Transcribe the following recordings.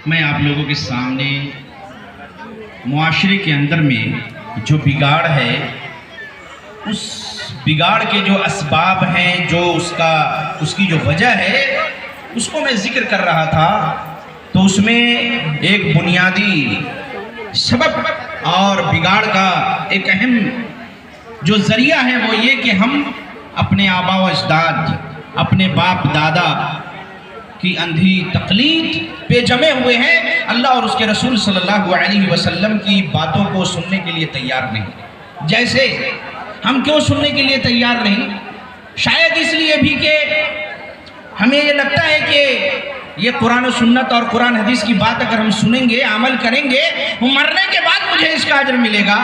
میں آپ لوگوں کے سامنے معاشرے کے اندر میں جو بگاڑ ہے، اس بگاڑ کے جو اسباب ہیں، جو اس کی جو وجہ ہے، اس کو میں ذکر کر رہا تھا۔ تو اس میں ایک بنیادی سبب اور بگاڑ کا ایک اہم جو ذریعہ ہے وہ یہ کہ ہم اپنے آبا و اجداد، اپنے باپ دادا کی اندھی تقلید پہ جمے ہوئے ہیں۔ اللہ اور اس کے رسول صلی اللہ علیہ وسلم کی باتوں کو سننے کے لیے تیار نہیں۔ جیسے ہم کیوں سننے کے لیے تیار نہیں؟ شاید اس لیے بھی کہ ہمیں یہ لگتا ہے کہ یہ قرآن و سنت اور قرآن حدیث کی بات اگر ہم سنیں گے، عمل کریں گے، مرنے کے بعد مجھے اس کا اجر ملے گا۔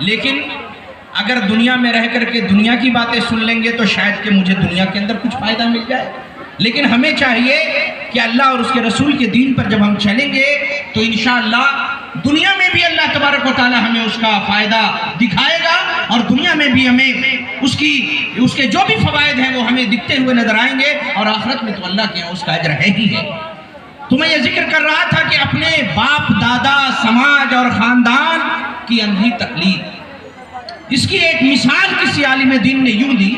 لیکن اگر دنیا میں رہ کر کے دنیا کی باتیں سن لیں گے تو شاید کہ مجھے دنیا کے اندر کچھ فائدہ مل جائے۔ لیکن ہمیں چاہیے کہ اللہ اور اس کے رسول کے دین پر جب ہم چلیں گے تو انشاءاللہ دنیا میں بھی اللہ تبارک و تعالی ہمیں اس کا فائدہ دکھائے گا، اور دنیا میں بھی ہمیں اس کے جو بھی فوائد ہیں وہ ہمیں دکھتے ہوئے نظر آئیں گے، اور آخرت میں تو اللہ کے اس کا اجر ہے ہی ہے۔ تو میں یہ ذکر کر رہا تھا کہ اپنے باپ دادا، سماج اور خاندان کی اندھی تقلید، اس کی ایک مثال کسی عالم دین نے یوں دی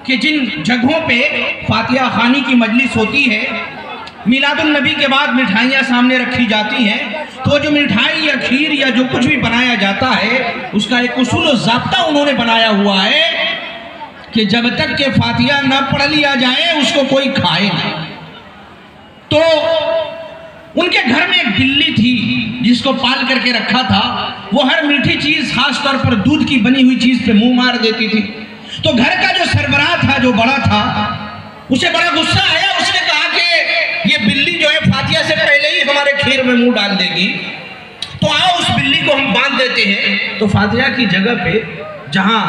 کہ جن جگہوں پہ فاتحہ خوانی کی مجلس ہوتی ہے، میلاد النبی کے بعد مٹھائیاں سامنے رکھی جاتی ہیں، تو جو مٹھائی یا کھیر یا جو کچھ بھی بنایا جاتا ہے اس کا ایک اصول و ضابطہ انہوں نے بنایا ہوا ہے کہ جب تک کہ فاتحہ نہ پڑھ لیا جائے اس کو کوئی کھائے نہ۔ تو ان کے گھر میں ایک بلی تھی جس کو پال کر کے رکھا تھا، وہ ہر میٹھی چیز، خاص طور پر دودھ کی بنی ہوئی چیز پہ منہ مار دیتی تھی۔ تو گھر کا جو سربراہ تھا، جو بڑا تھا، اسے بڑا غصہ آیا۔ اس نے کہا کہ یہ بلی جو ہے فاتحہ سے پہلے ہی ہمارے کھیر میں منہ ڈال دے گی، تو آؤ اس بلی کو ہم باندھ دیتے ہیں۔ تو فاتحہ کی جگہ پہ جہاں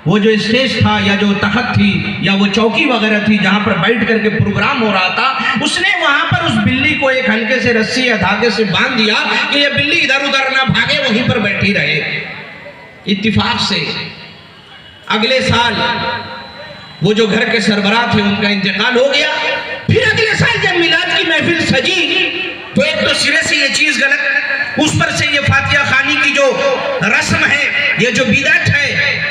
وہ جو اسٹیج تھا یا جو تخت تھی یا وہ چوکی وغیرہ تھی جہاں پر بیٹھ کر کے پروگرام ہو رہا تھا، اس نے وہاں پر اس بلی کو ایک ہلکے سے رسی یا دھاگے سے باندھ دیا کہ یہ بلی ادھر ادھر نہ بھاگے، وہیں پر بیٹھی رہے۔ اتفاق سے اگلے سال وہ جو گھر کے سربراہ تھے ان کا انتقال ہو گیا۔ پھر اگلے سال جب میلاد کی محفل سجی تو ایک تو سرے سے یہ چیز غلط، اس پر سے یہ فاتحہ خوانی کی جو رسم ہے، یہ جو بدعت ہے،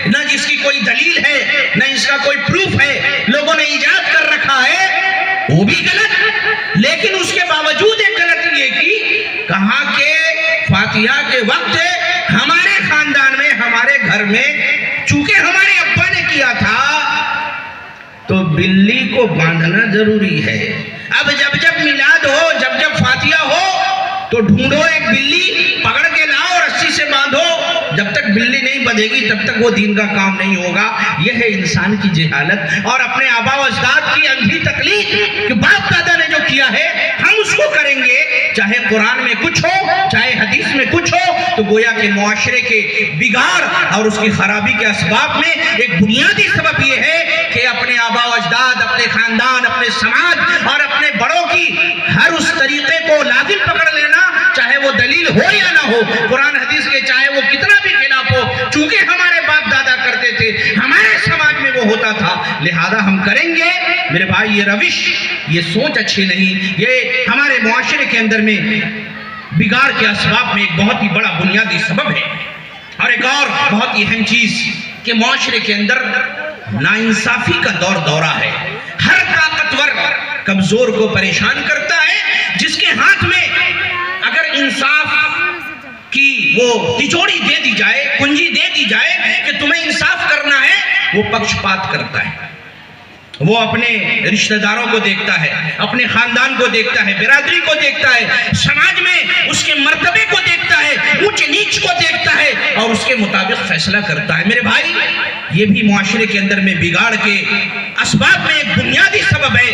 نہ جس کی کوئی دلیل ہے نہ اس کا کوئی پروف ہے، لوگوں نے ایجاد کر رکھا ہے، وہ بھی غلط۔ لیکن اس کے باوجود ایک غلطی یہ کی، کہا کہ فاتحہ کے وقت ہمارے خاندان میں، ہمارے گھر میں، چونکہ ہمارے ابا نے کیا تھا تو بلی کو باندھنا ضروری ہے۔ اب جب میلاد ہو، جب فاتحہ ہو تو ڈھونڈو ایک بلی، پکڑ کے لاؤ، رسی سے باندھو۔ جب تک بلی نہیں بدھے گی تب تک وہ دین کا کام نہیں ہوگا۔ یہ ہے انسان کی جہالت اور اپنے آبا و اجداد کی اندھی تقلید کہ باپ دادا نے جو کیا ہے ہم اس کو کریں گے، چاہے قرآن میں کچھ ہو چاہے حدیث میں کچھ ہو۔ تو گویا کہ معاشرے کے بگاڑ اور اس کی خرابی کے اسباب میں ایک بنیادی سبب یہ ہے کہ اپنے آبا و اجداد، اپنے خاندان، اپنے سماج اور اپنے بڑوں کی ہر اس طریقے کو لازم پکڑ لینا، چاہے وہ دلیل ہو یا نہ ہو، قرآن حدیث کے چاہے وہ کتنا بھی خلاف ہو، چونکہ ہمارے باپ دادا کرتے تھے، ہمارے سماج میں وہ ہوتا تھا، لہذا ہم کریں گے۔ میرے بھائی، یہ روش، یہ سوچ اچھی نہیں، یہ ہمارے معاشرے کے اندر میں بگاڑ کے اسباب میں ایک بہت ہی بڑا بنیادی سبب ہے۔ اور ایک اور بہت ہی اہم چیز کہ معاشرے کے اندر ناانصافی کا دورہ ہے۔ ہر طاقتور کمزور کو پریشان کرتا ہے، جس کے ہاتھ میں اگر انصاف کی وہ تجوری دے دی جائے، کنجی دے دی جائے کہ تمہیں انصاف کرنا ہے، وہ پکشپات کرتا ہے۔ وہ اپنے رشتہ داروں کو دیکھتا ہے، اپنے خاندان کو دیکھتا ہے، برادری کو دیکھتا ہے، سماج میں اس کے مرتبے کو دیکھتا ہے، اونچ نیچ کو دیکھتا ہے اور اس کے مطابق فیصلہ کرتا ہے۔ میرے بھائی، یہ بھی معاشرے کے اندر میں بگاڑ کے اسباب میں ایک بنیادی سبب ہے۔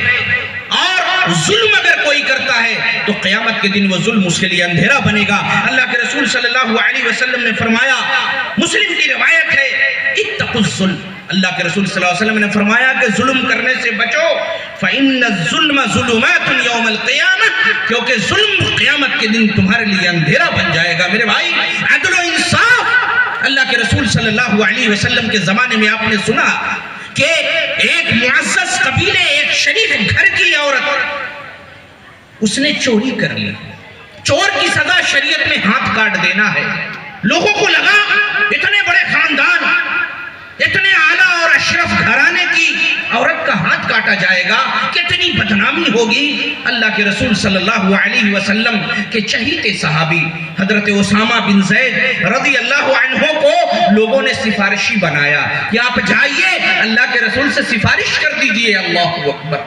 اور ظلم اگر کوئی کرتا ہے تو قیامت کے دن وہ ظلم اس کے لیے اندھیرا بنے گا۔ اللہ کے رسول صلی اللہ علیہ وسلم نے فرمایا، مسلم کی روایت ہے، اتقوا الظلم، اللہ کے رسول صلی اللہ علیہ وسلم نے فرمایا کہ ظلم کرنے سے بچو، فَإِنَّ الظُّلْمَ ظُلُمَاتٌ يَوْمَ الْقِيَامَةِ، کیونکہ ظلم قیامت کے دن تمہارے لیے اندھیرا بن جائے گا۔ میرے بھائی، عدل و انصاف، اللہ کے رسول صلی اللہ علیہ وسلم کے زمانے میں آپ نے سنا کہ ایک معزز قبیلے، ایک شریف گھر کی عورت، اس نے چوری کر لی۔ چور کی سزا شریعت میں ہاتھ کاٹ دینا ہے۔ لوگوں کو لگا اتنے بڑے خاندان، اتنے اعلیٰ اور اشرف گھرانے کی عورت کا ہاتھ کاٹا جائے گا، کتنی بدنامی ہوگی۔ اللہ کے رسول صلی اللہ علیہ وسلم کے چہیتے صحابی حضرت اسامہ بن زید رضی اللہ عنہ کو لوگوں نے سفارشی بنایا کہ آپ جائیے اللہ کے رسول سے سفارش کر دیجئے۔ اللہ اکبر،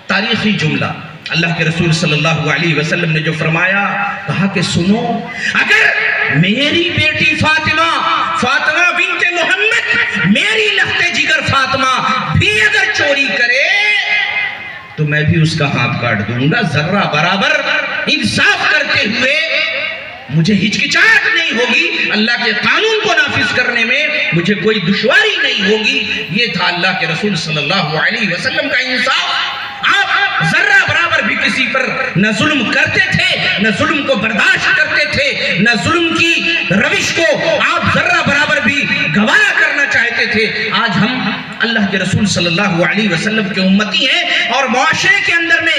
تاریخی جملہ اللہ کے رسول صلی اللہ علیہ وسلم نے جو فرمایا، کہا کہ سنو، اگر میری بیٹی فاطمہ بنت محمد، میری لخت جگر فاطمہ بھی اگر چوری کرے تو میں بھی اس کا ہاتھ کاٹ دوں گا۔ ذرہ برابر انصاف کرتے ہوئے مجھے ہچکچاہٹ نہیں ہوگی، اللہ کے قانون کو نافذ کرنے میں مجھے کوئی دشواری نہیں ہوگی۔ یہ تھا اللہ کے رسول صلی اللہ علیہ وسلم کا انصاف۔ آپ ذرہ برابر بھی کسی پر نہ ظلم کرتے تھے، نہ ظلم کو برداشت کرتے تھے، نہ ظلم کی روش کو آپ ذرہ برابر بھی گوارا کرنا چاہتے تھے۔ آج ہم اللہ کے رسول صلی اللہ علیہ وسلم کے امتی ہیں، اور معاشرے کے اندر میں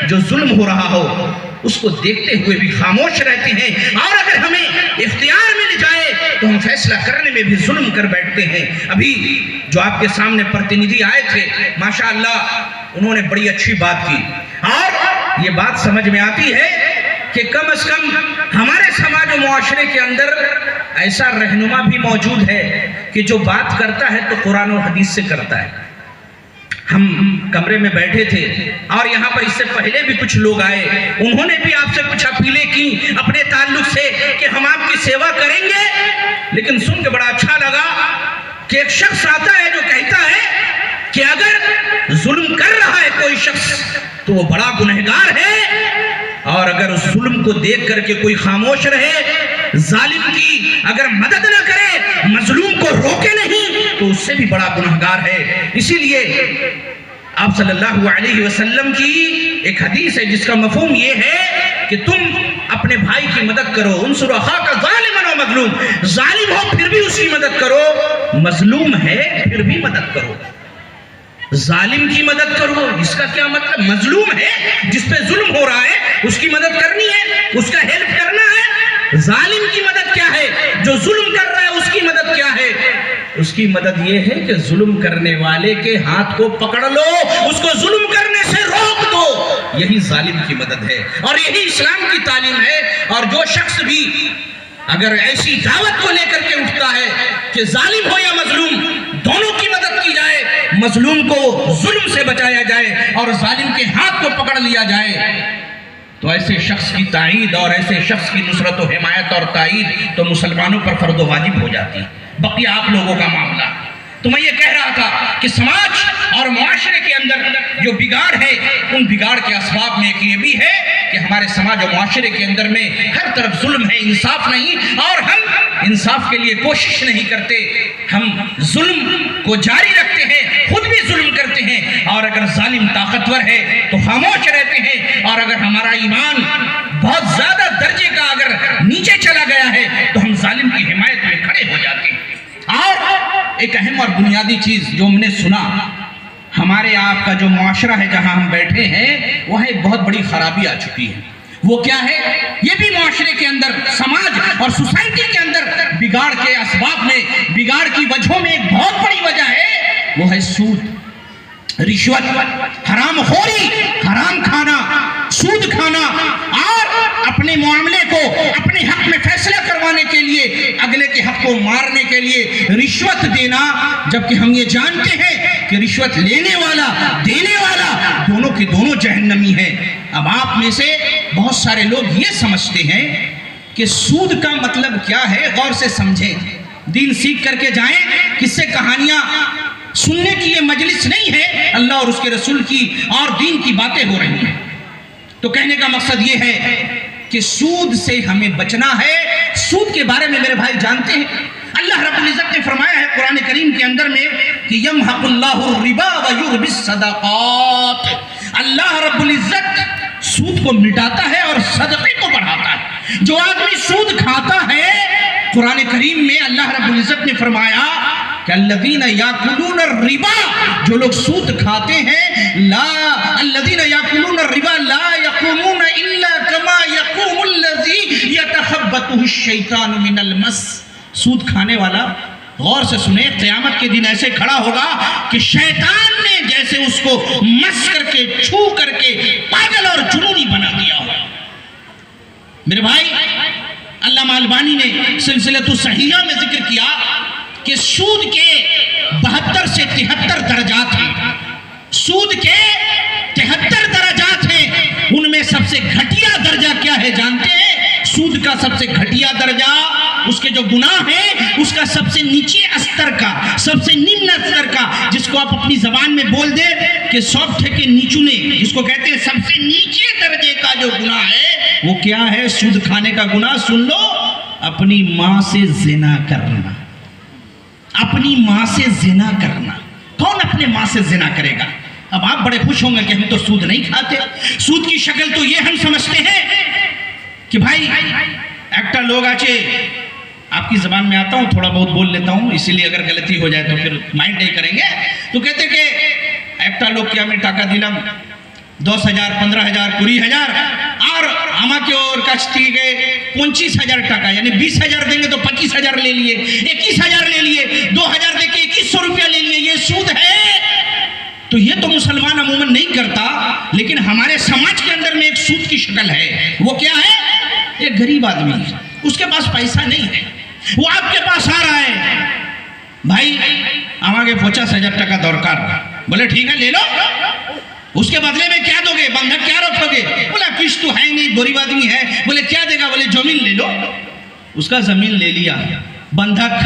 جو ظلم ہو رہا ہو اس کو دیکھتے ہوئے بھی خاموش رہتے ہیں، اور اگر ہمیں اختیار مل جائے تو ہم فیصلہ کرنے میں بھی ظلم کر بیٹھتے ہیں۔ ابھی جو آپ کے سامنے پرتنیدھی آئے تھے، ماشاءاللہ انہوں نے بڑی اچھی بات کی، اور یہ بات سمجھ میں آتی ہے کہ کم از کم ہمارے سماج و معاشرے کے اندر ایسا رہنما بھی موجود ہے کہ جو بات کرتا ہے تو قرآن و حدیث سے کرتا ہے۔ ہم کمرے میں بیٹھے تھے اور یہاں پر اس سے پہلے بھی کچھ لوگ آئے، انہوں نے بھی آپ سے کچھ اپیلیں کی اپنے تعلق سے کہ ہم آپ کی سیوا کریں گے، لیکن سن کے بڑا اچھا لگا کہ ایک شخص آتا ہے جو کہتا ہے کہ اگر ظلم کر رہا ہے کوئی شخص تو وہ بڑا گنہگار ہے، اور اگر اس ظلم کو دیکھ کر کے کوئی خاموش رہے، ظالم کی اگر مدد نہ کرے، مظلوم کو روکے نہیں، تو اس سے بھی بڑا گنہگار ہے۔ اسی لیے آپ صلی اللہ علیہ وسلم کی ایک حدیث ہے جس کا مفہوم یہ ہے کہ تم اپنے بھائی کی مدد کرو، انصر اخاک ظالما و مظلوم، ظالم ہو پھر بھی اس کی مدد کرو، مظلوم ہے پھر بھی مدد کرو۔ ظالم کی مدد کرو، اس کا کیا مطلب؟ مظلوم ہے جس پہ ظلم ہو رہا ہے اس کی مدد کرنی ہے، اس کا ہیلپ کرنا ہے۔ ظالم کی مدد کیا ہے؟ جو ظلم کر رہا ہے اس کی مدد کیا ہے؟ اس کی مدد یہ ہے کہ ظلم کرنے والے کے ہاتھ کو پکڑ لو، اس کو ظلم کرنے سے روک دو، یہی ظالم کی مدد ہے، اور یہی اسلام کی تعلیم ہے۔ اور جو شخص بھی اگر ایسی دعوت کو لے کر کے اٹھتا ہے کہ ظالم ہو یا مظلوم دونوں کی مدد کی جائے، مظلوم کو ظلم سے بچایا جائے اور ظالم کے ہاتھ کو پکڑ لیا جائے، تو ایسے شخص کی تائید اور ایسے شخص کی نصرت و حمایت اور تائید تو مسلمانوں پر فرض و واجب ہو جاتی ہے۔ بقیہ آپ لوگوں کا معاملہ۔ تو میں یہ کہہ رہا تھا کہ سماج اور معاشرے کے اندر جو بگاڑ ہے، ان بگاڑ کے اسباب میں ایک یہ بھی ہے کہ ہمارے سماج و معاشرے کے اندر میں ہر طرف ظلم ہے، انصاف نہیں، اور ہم انصاف کے لیے کوشش نہیں کرتے، ہم ظلم کو جاری رکھتے ہیں، خود بھی ظلم کرتے ہیں، اور اگر ظالم طاقتور ہے تو خاموش رہتے ہیں، اور اگر ہمارا ایمان بہت زیادہ درجے کا اگر نیچے چلا گیا ہے تو ہم ظالم کی حمایت میں کھڑے ہو جاتے ہیں۔ اور ایک اہم اور بنیادی چیز جو ہم نے سنا، ہمارے آپ کا جو معاشرہ ہے جہاں ہم بیٹھے ہیں وہاں ایک بہت بڑی خرابی آ چکی ہے۔ وہ کیا ہے؟ یہ بھی معاشرے کے اندر، سماج اور سوسائٹی کے اندر بگاڑ کے اسباب میں، بگاڑ کی وجہوں میں ایک بہت بڑی وجہ ہے، وہ ہے سود، رشوت، حرام خوری، حرام کھانا، سود کھانا، اور اپنے معاملے کو اپنے حق میں فیصلہ کروانے کے لیے اگلے کے حق کو مارنے کے لیے رشوت دینا، جبکہ ہم یہ جانتے ہیں کہ رشوت لینے والا دینے والا دونوں کے دونوں جہنمی ہیں۔ اب آپ میں سے بہت سارے لوگ یہ سمجھتے ہیں کہ سود کا مطلب کیا ہے، غور سے سمجھیں، دین سیکھ کر کے جائیں، قصے کہانیاں سننے کی یہ مجلس نہیں ہے، اللہ اور اس کے رسول کی اور دین کی باتیں ہو رہی ہیں۔ تو کہنے کا مقصد یہ ہے کہ سود سے ہمیں بچنا ہے۔ سود کے بارے میں میرے بھائی جانتے ہیں، اللہ رب العزت نے فرمایا ہے قرآن کریم کے اندر میں کہ یمحق اللہ الربا ویربی الصدقات، اللہ رب العزت سود کو مٹاتا ہے اور صدقے کو بڑھاتا ہے۔ جو آدمی سود کھاتا ہے، قرآن کریم میں اللہ رب العزت نے فرمایا کہ الذین یاکلون الربا، جو لوگ سود کھاتے ہیں، الذین یاکلون الربا لا یقومون الا کما یقوم الذی فَأَخْرَجَتْهُ الشَّيْطَانُ مِنَ الْمَسِّ. سود کھانے والا غور سے سنیں، قیامت کے دن ایسے کھڑا ہوگا کہ شیطان نے جیسے اس کو مس کر کے چھو کر کے پاگل اور جنونی بنا دیا ہو. میرے بھائی، علامہ البانی نے سلسلۃ الصحیحہ میں ذکر کیا کہ سود کے 72 سے 73 درجات ہیں. سود کے 73 درجات ہیں. ان میں سب سے گھٹیا درجہ کیا ہے جانتے ہیں؟ سود کا سب سے گھٹیا درجہ، اس کے جو گناہ ہیں، اس کا سب سے نیچے استر کا، سب سے نمن استر کا، جس کو آپ اپنی زبان میں بول دیں کہ سوفٹ ہے کہ نیچونے، جس کو کہتے ہیں سب سے نیچے درجے کا جو گناہ ہے وہ کیا ہے؟ سود کھانے کا گناہ. سن لو، اپنی ماں سے زنا کرنا. اپنی ماں سے زنا کرنا. کون اپنے ماں سے زنا کرے گا؟ اب آپ بڑے خوش ہوں گے کہ ہم تو سود نہیں کھاتے. سود کی شکل تو یہ ہم سمجھتے ہیں کہ بھائی ایکٹا لوگ آچے، آپ کی زبان میں آتا ہوں، تھوڑا بہت بول لیتا ہوں، اسی لیے اگر غلطی ہو جائے تو پھر مائنڈ نہیں کریں گے. تو کہتے کہ ایکٹا لوگ کیا میں ٹاکا دلم 10,000 15,000 20,000 اور ہما کے اور کچھ گئے 25,000 ٹاکا، یعنی 20,000 دیں گے تو 25,000 لے لیے، 21,000 لے لیے، 2,000 دے کے 2100 روپیہ لے لیے. یہ سود ہے. تو یہ تو مسلمان عموماً نہیں کرتا، لیکن ہمارے سماج کے اندر میں ایک سود کی شکل ہے. وہ کیا ہے؟ ایک غریب آدمی، اس کے پاس پیسہ نہیں ہے، وہ آپ کے پاس آ رہا ہے، بھائی ہمارے 50,000 ٹکا درکار. بولے ٹھیک ہے لے لو. اس کے بدلے میں کیا دو گے؟ بندھک کیا رکھو گے؟ بولا قسط تو ہے نہیں، غریب آدمی ہے. بولے کیا دے گا؟ بولے زمین لے لو. اس کا زمین لے لیا بندھک.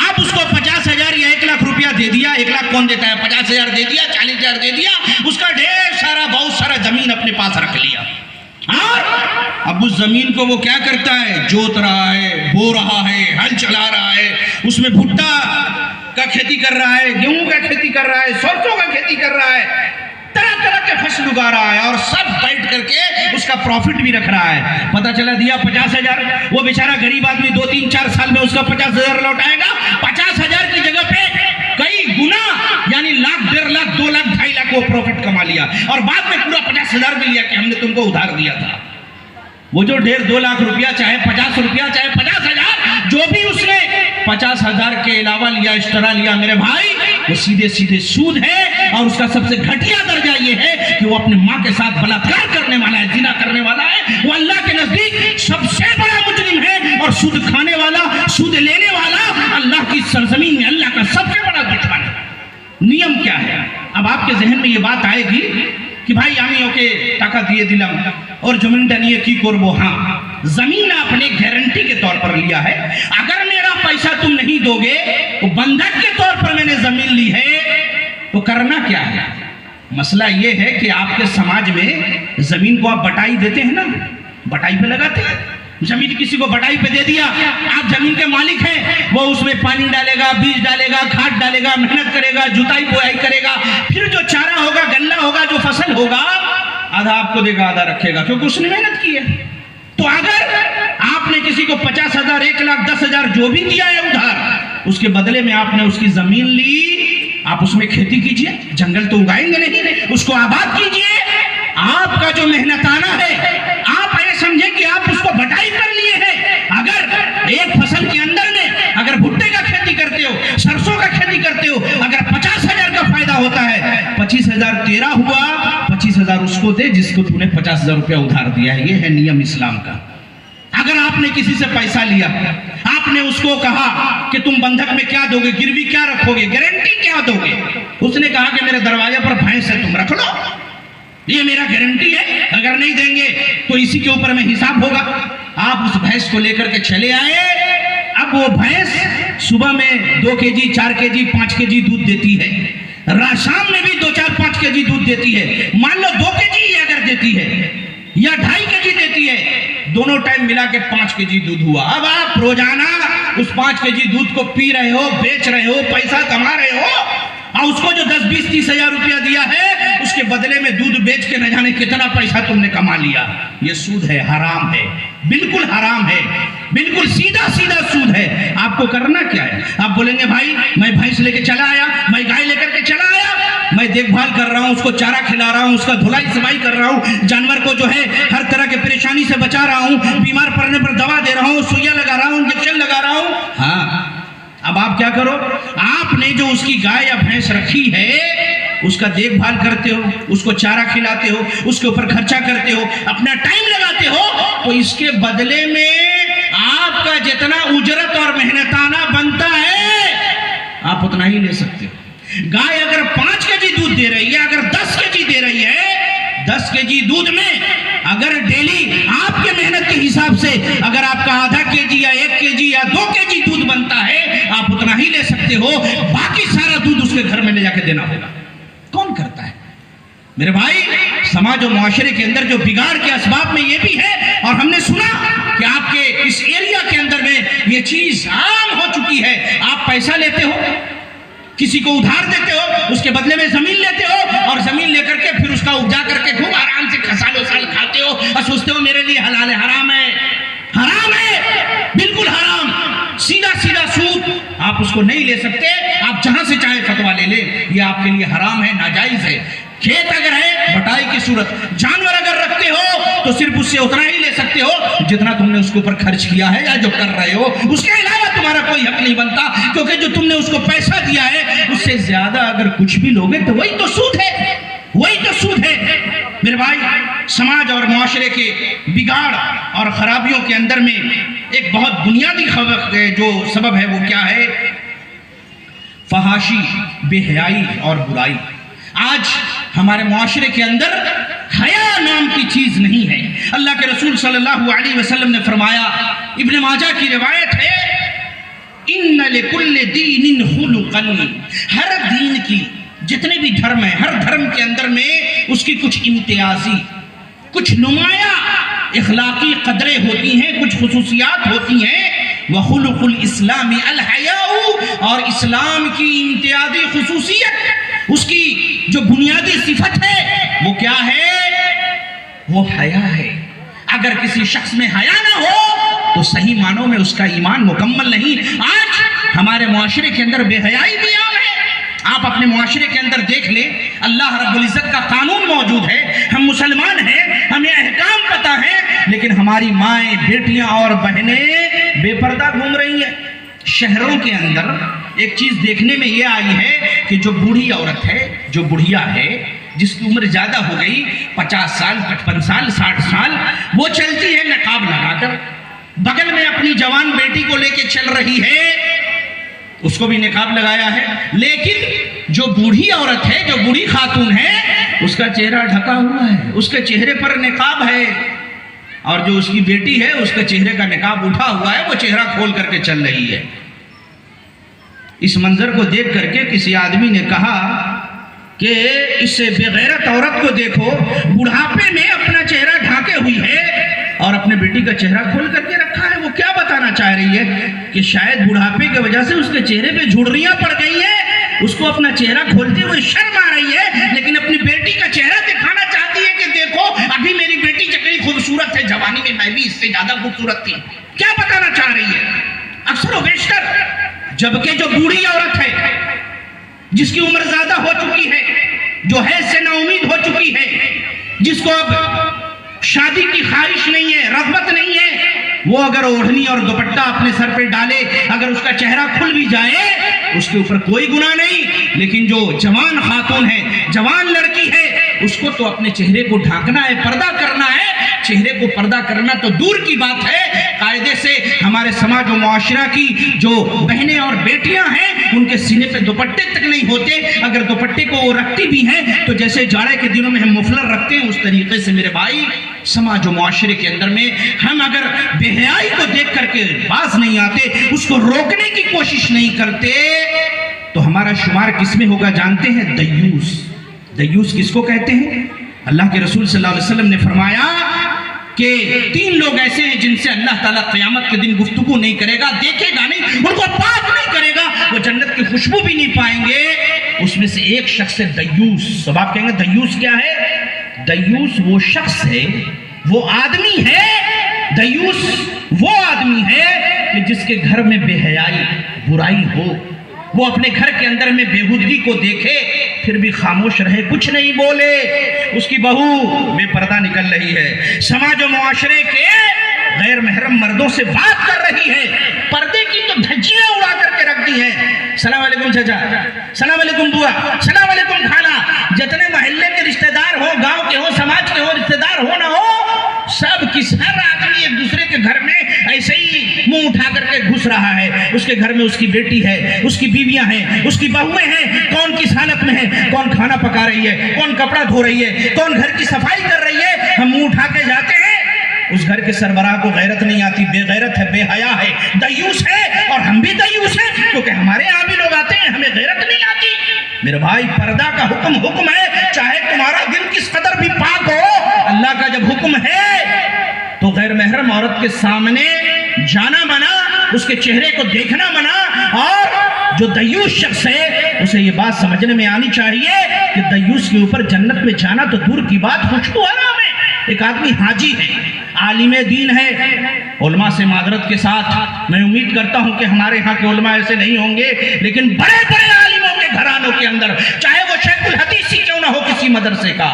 آپ اس کو 50,000 یا 1 لاکھ روپیہ دے دیا. 1 لاکھ کون دیتا ہے؟ 50,000 دے دیا، 40,000 دے دیا. اس کا ڈھیر سارا بہت سارا زمین اپنے پاس رکھ لیا. اور اب اس زمین کو وہ کیا کرتا ہے؟ جوت رہا ہے، بو رہا ہے، ہل چلا رہا ہے، اس میں بھٹا کا کھیتی کر رہا ہے، گیہوں کا کھیتی کر رہا ہے، سرسوں کا کھیتی کر رہا ہے، طرح طرح کے فصل اگا رہا ہے، اور سب بیٹھ کر کے اس کا پروفٹ بھی رکھ رہا ہے. پتہ چلا دیا 50,000. وہ بیچارہ غریب آدمی 2 3 4 سال میں اس کا 50,000 لوٹائے گا. 50,000 کی جگہ پہ کئی گنا، یعنی لاکھ 1.5 لاکھ 2 لاکھ 2.5 لاکھ وہ پروفٹ کما لیا، اور بعد میں پورا 50,000 بھی لیا کہ ہم نے تم کو ادھار دیا تھا. وہ جو 1.5 2 لاکھ روپیہ، چاہے 50 روپیہ، چاہے 50,000، جو بھی اس نے 50,000 کے علاوہ لیا، ایکسٹرا لیا، میرے بھائی وہ سیدھے سیدھے سود ہے. اور اس کا سب سے گھٹیا درجہ یہ ہے کہ وہ اپنے ماں کے ساتھ بلاత్కాر کرنے والا ہے، زنا کرنے والا ہے. وہ اللہ کے نزدیک سب سے بڑا مجرم ہے، اور سود کھانے والا، سود لینے والا اللہ کی سرزمین میں اللہ کا سب سے بڑا دشمن ہے. نیم کیا ہے؟ اب آپ کے ذہن میں یہ بات آئے گی کہ بھائی আমি ওকে টাকা দিয়ে দিলাম اور জমিনটা নিয়ে কি করব? ہاں، زمین آپ نے گارنٹی کے طور پر لیا ہے. اگر میرا پیسہ تم نہیں دو گے تو بندھک کے طور پر میں نے زمین لی ہے، تو کرنا کیا ہے؟ مسئلہ یہ ہے کہ آپ کے سماج میں زمین کو آپ بٹائی دیتے ہیں نا، بٹائی پہ لگاتے ہیں. زمین کسی کو بٹائی پہ دے دیا، آپ زمین کے مالک ہیں، وہ اس میں پانی ڈالے گا، بیج ڈالے گا، کھاد ڈالے گا، محنت کرے گا، جتائی بوائی کرے گا، پھر جو چارہ ہوگا، غلہ ہوگا، جو فصل ہوگا، آدھا آپ کو دے گا، آدھا رکھے گا، کیونکہ اس نے محنت کی ہے. تو اگر آپ نے کسی کو 50,000 1 لاکھ 10,000 جو بھی دیا ہے ادھار، اس کے بدلے میں آپ نے اس کی زمین لی، آپ اس میں کھیتی کیجئے، جنگل تو اگائیں گے نہیں، اس کو آباد کیجئے. آپ کا جو محنتانہ ہے، آپ یہ سمجھیں کہ آپ اس کو بٹائی پر لیے ہیں. اگر ایک فصل کے اندر میں اگر بھٹے کا کھیتی کرتے ہو، سرسوں کا کھیتی کرتے ہو، اگر 50,000 کا فائدہ ہوتا ہے، 25,000 تیرا ہوا، 25,000 اس کو دے جس کو تو نے 50,000 روپیہ ادھار دیا ہے. یہ ہے نیم اسلام کا. اگر آپ نے کسی سے پیسہ لیا، آپ نے اس کو کہا کہ تم بندھک میں کیا دو گے، گروی کیا رکھو گے، گارنٹی کیا دو گے؟ اس نے کہا کہ میرے دروازے پر بھینس ہے، تم رکھ لو، یہ میرا گارنٹی ہے، اگر نہیں دیں گے تو اسی کے اوپر میں حساب ہوگا. آپ اس بھینس کو لے کر کے چلے آئے. اب وہ بھینس صبح میں 2 kg 4 kg 5 kg دودھ دیتی ہے، شام میں بھی 2 4 5 kg دودھ دیتی ہے. مان لو 2 kg ہی اگر دیتی ہے یا 2.5 kg دیتی ہے، دونوں ٹائم ملا کے 5 kg دودھ ہوا. اب آپ روزانہ اس 5 kg دودھ کو پی رہے ہو، بیچ رہے ہو، پیسہ کما رہے ہو، اور اس کو جو 10 20 30 ہزار روپیہ دیا ہے، اس کے بدلے میں دودھ بیچ کے نہ جانے کتنا پیسہ تم نے کما لیا. یہ سود ہے، حرام ہے، بالکل حرام ہے، بالکل سیدھا سیدھا سود ہے. آپ کو کرنا کیا ہے؟ آپ بولیں گے بھائی میں بھینس لے کے چلا آیا، میں گائے لے کر کے چلا آیا، میں دیکھ بھال کر رہا ہوں، اس کو چارہ کھلا رہا ہوں، اس کا دھلائی صفائی کر رہا ہوں، جانور کو جو ہے ہر طرح کے پریشانی سے بچا رہا ہوں، بیمار پڑنے پر دوا دے رہا ہوں، سوئیاں لگا رہا ہوں، انجیکشن لگا رہا ہوں۔ ہاں، اب آپ کیا کرو، آپ نے جو اس کی گائے یا بھینس رکھی ہے اس کا دیکھ بھال کرتے ہو، اس کو چارہ کھلاتے ہو، اس کے اوپر خرچہ کرتے ہو، اپنا ٹائم لگاتے ہو، تو اس کے بدلے میں آپ کا جتنا اجرت اور محنتانہ بنتا ہے آپ اتنا ہی لے سکتے ہو۔ گائے اگر 5 کیجی دودھ دے رہی ہے، اگر 10 کیجی دے رہی ہے، 10 کیجی دودھ میں اگر ڈیلی آپ کے محنت کے حساب سے اگر آپ کا آدھا کیجی یا 1 کیجی یا 2 کیجی دودھ بنتا ہے، آپ اتنا ہی لے سکتے ہو، باقی سارا دودھ اس کے گھر میں لے جا کے دینا ہوگا۔ کون کرتا ہے میرے بھائی؟ سماج و معاشرے کے اندر جو بگاڑ کے اسباب میں یہ بھی ہے، اور ہم نے سنا کہ آپ کے اس ایریا کے اندر میں یہ چیز عام ہو چکی ہے۔ آپ پیسہ لیتے ہو، کسی کو ادھار دیتے ہو، اس کے بدلے میں زمین لیتے ہو، اور زمین لے کر کے پھر اس کا اپجا کر کے خوب آرام سے کھسالو سال کھاتے ہو اور سوچتے ہو میرے لیے حلال ہے۔ حرام ہے، حرام ہے، بالکل حرام، سیدھا سیدھا سود۔ آپ اس کو نہیں لے سکتے، آپ جہاں سے چاہے فتویٰ لے لیں، یہ آپ کے لیے حرام ہے، ناجائز ہے۔ کھیت اگر ہے بٹائی کی صورت، جانور اگر رکھتے ہو تو صرف اس سے اتنا ہی لے سکتے ہو جتنا تم نے اس کے اوپر خرچ کیا ہے یا جو کر رہے ہو، اس کے علاوہ تمہارا کوئی حق نہیں بنتا، کیونکہ جو تم نے اس کو پیسہ دیا ہے اس سے زیادہ اگر کچھ بھی لوگے تو وہی تو سود ہے، وہی تو سود ہے۔ میرے بھائی، سماج اور معاشرے کے بگاڑ اور خرابیوں کے اندر میں ایک بہت بنیادی جو سبب ہے وہ کیا ہے؟ فحاشی، بے حیائی اور برائی۔ آج ہمارے معاشرے کے اندر حیا نام کی چیز نہیں ہے۔ اللہ کے رسول صلی اللہ علیہ وسلم نے فرمایا، ابن ماجہ کی روایت ہے، ان لکل دین خلقا، ہر دین کی جتنے بھی دھرم ہیں، ہر دھرم کے اندر میں اس کی کچھ امتیازی، کچھ نمایاں اخلاقی قدریں ہوتی ہیں، کچھ خصوصیات ہوتی ہیں۔ وخلق الاسلام الحیاء، اور اسلام کی امتیازی خصوصیت، اس کی جو بنیادی صفت ہے وہ کیا ہے؟ وہ حیا ہے۔ اگر کسی شخص میں حیا نہ ہو تو صحیح معنوں میں اس کا ایمان مکمل نہیں۔ آج ہمارے معاشرے کے اندر بے حیائی بھی عام ہے۔ آپ اپنے معاشرے کے اندر دیکھ لیں، اللہ رب العزت کا قانون موجود ہے، ہم مسلمان ہیں، ہمیں احکام پتہ ہے، لیکن ہماری مائیں، بیٹیاں اور بہنیں بے پردہ گھوم رہی ہیں۔ شہروں کے اندر ایک چیز دیکھنے میں یہ آئی ہے کہ جو بوڑھی عورت ہے، جو بڑھیا ہے، جس کی عمر زیادہ ہو گئی، 50 سال، 55 سال، 60 سال، وہ چلتی ہے نقاب لگا کر، بغل میں اپنی جوان بیٹی کو لے کے چل رہی ہے، اس کو بھی نقاب لگایا ہے، لیکن جو بوڑھی عورت ہے، جو بوڑھی خاتون ہے، اس کا چہرہ ڈھکا ہوا ہے، اس کے چہرے پر نقاب ہے، اور جو اس کی بیٹی ہے اس کے چہرے کا نقاب اٹھا ہوا ہے، وہ چہرہ کھول کر کے چل رہی ہے۔ اس منظر کو دیکھ کر کے کسی آدمی نے کہا کہ اس بے غیرت عورت کو دیکھو، بڑھاپے میں اپنا چہرہ ڈھانکے ہوئی ہے اور اپنے بیٹی کا چہرہ کھول کر کے رکھا ہے۔ وہ کیا بتانا چاہ رہی ہے کہ شاید بڑھاپے کی وجہ سے اس کے چہرے پہ جھڑیاں پڑ گئی ہیں، اس کو اپنا چہرہ کھولتے ہوئے شرم آ رہی ہے، لیکن اپنی بیٹی کا چہرہ دکھانا چاہتی ہے کہ دیکھو ابھی میری بیٹی کتنی خوبصورت ہے، جوانی میں بھی اس سے زیادہ خوبصورت تھی۔ کیا بتانا چاہ رہی ہے؟ اکثر و بیشتر جبکہ جو بوڑھی عورت ہے، جس کی عمر زیادہ ہو چکی ہے، جو حیض سے نا امید ہو چکی ہے، جس کو اب شادی کی خواہش نہیں ہے، رغبت نہیں ہے، وہ اگر اوڑھنی اور دوپٹہ اپنے سر پہ ڈالے، اگر اس کا چہرہ کھل بھی جائے، اس کے اوپر کوئی گناہ نہیں۔ لیکن جو جوان خاتون ہے، جوان لڑکی ہے، اس کو تو اپنے چہرے کو ڈھانکنا ہے، پردہ کرنا ہے۔ چہرے کو پردہ کرنا تو دور کی بات ہے، قاعدے سے ہمارے سماج و معاشرہ کی جو بہنیں اور بیٹیاں ہیں ان کے سینے پہ دوپٹے تک نہیں ہوتے، اگر دوپٹے کو وہ رکھتی بھی ہیں تو جیسے جاڑے کے دنوں میں ہم مفلر رکھتے ہیں اس طریقے سے میرے بھائی سماج و معاشرے کے اندر میں ہم اگر بے حیائی کو دیکھ کر کے باز نہیں آتے، اس کو روکنے کی کوشش نہیں کرتے، تو ہمارا شمار کس میں ہوگا جانتے ہیں؟ دیوس۔ دیوس کس کو کہتے ہیں؟ اللہ کے رسول صلی اللہ علیہ وسلم نے فرمایا کہ 3 لوگ ایسے ہیں جن سے اللہ تعالیٰ قیامت کے دن گفتگو نہیں کرے گا، دیکھے گا نہیں، ان کو پاک نہیں کرے گا، وہ جنت کی خوشبو بھی نہیں پائیں گے۔ اس میں سے ایک شخص ہے دیوس۔ سب آپ کہیں گے دیوس کیا ہے؟ دیوس وہ شخص ہے، وہ آدمی ہے، دیوس وہ آدمی ہے کہ جس کے گھر میں بے حیائی، برائی ہو، وہ اپنے گھر کے اندر میں بےہودگی کو دیکھے، پھر بھی خاموش رہے، کچھ نہیں بولے. اس کی بہو بے پردہ نکل رہی ہے، سماج و معاشرے کے غیر محرم مردوں سے بات کر رہی ہے، پردے کی تو دھجیاں اڑا کر کے رکھ دی ہیں. سلام علیکم چچا، سلام علیکم بوا، سلام علیکم خالہ. جتنے محلے کے رشتہ دار ہو، گاؤں کے ہو، سماج کے ہو، رشتہ دار ہو نہ ہو، سب ہر آدمی ایک دوسرے کے گھر میں ایسے ہی منہ اٹھا کر کے گھس رہا ہے. اس کے گھر میں اس کی بیٹی ہے، اس کی بیویاں ہیں، اس کی بہویں ہیں، کون کس حالت میں ہے، کون کھانا پکا رہی ہے، کون کپڑا دھو رہی ہے، کون گھر کی صفائی کر رہی ہے. ہم منہ اٹھا کے جاتے ہیں، اس گھر کے سربراہ کو غیرت نہیں آتی، بے غیرت ہے، بے حیا ہے، دیوس ہے. اور ہم بھی دیوس ہیں کیونکہ ہمارے یہاں بھی لوگ آتے ہیں، ہمیں غیرت نہیں آتی. میرے بھائی پردہ کا حکم ہے، چاہے تمہارا دل کس قدر بھی پاک ہو، اللہ کا جب حکم ہے تو غیر محرم عورت کے سامنے جانا منع، اس کے چہرے کو دیکھنا منع. اور جو دیوس شخص ہے اسے یہ بات سمجھنے میں آنی چاہیے کہ دیوس کے اوپر جنت میں جانا تو دور کی بات، خوشبو حرام ہے. ایک آدمی حاجی ہے، عالم دین ہے، علماء سے معذرت کے ساتھ میں امید کرتا ہوں کہ ہمارے ہاں کے علماء ایسے نہیں ہوں گے، لیکن بڑے بڑے عالموں کے گھرانوں کے اندر، چاہے وہ شیخ الحدیث ہی کیوں نہ ہو کسی مدرسے کا،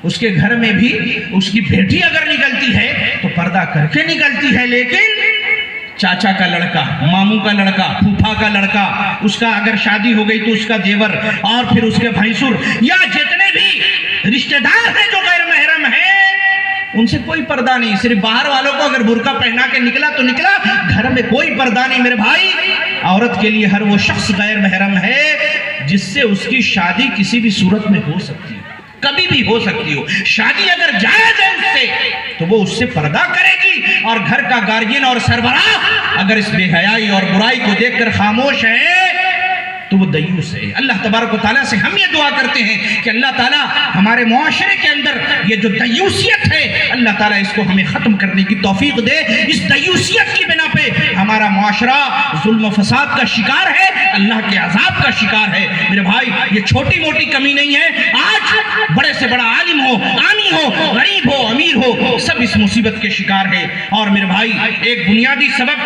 اس کے گھر میں بھی اس کی بیٹی اگر نکلتی ہے تو پردہ کر کے نکلتی ہے. لیکن چاچا کا لڑکا، ماموں کا لڑکا، پھوپھا کا لڑکا، اس کا اگر شادی ہو گئی تو اس کا دیور، اور پھر اس کے بھینسور، یا جتنے بھی رشتہ دار ہیں جو غیر محرم ہیں، ان سے کوئی پردہ نہیں. صرف باہر والوں کو اگر برقع پہنا کے نکلا تو نکلا، گھر میں کوئی پردہ نہیں. میرے بھائی عورت کے لیے ہر وہ شخص غیر محرم ہے جس سے اس کی شادی کسی بھی صورت میں ہو سکتی ہے، کبھی بھی ہو سکتی ہو. شادی اگر جائز ہے اس سے تو وہ اس سے پردہ کرے گی. اور گھر کا گارجین اور سربراہ اگر اس بے حیائی اور برائی کو دیکھ کر خاموش ہے تو وہ دیوس ہے. اللہ تبارک و تعالیٰ سے ہم یہ دعا کرتے ہیں کہ اللہ تعالیٰ ہمارے معاشرے کے اندر یہ جو دیوسیت ہے، اللہ تعالیٰ اس کو ہمیں ختم کرنے کی توفیق دے. اس دیوسیت کی بنا پہ ہمارا معاشرہ ظلم و فساد کا شکار ہے، اللہ کے عذاب کا شکار ہے. میرے بھائی یہ چھوٹی موٹی کمی نہیں ہے. آج بڑے سے بڑا عالم ہو، عامی ہو، غریب ہو، امیر ہو، سب اس مصیبت کے شکار ہے. اور میرے بھائی ایک بنیادی سبب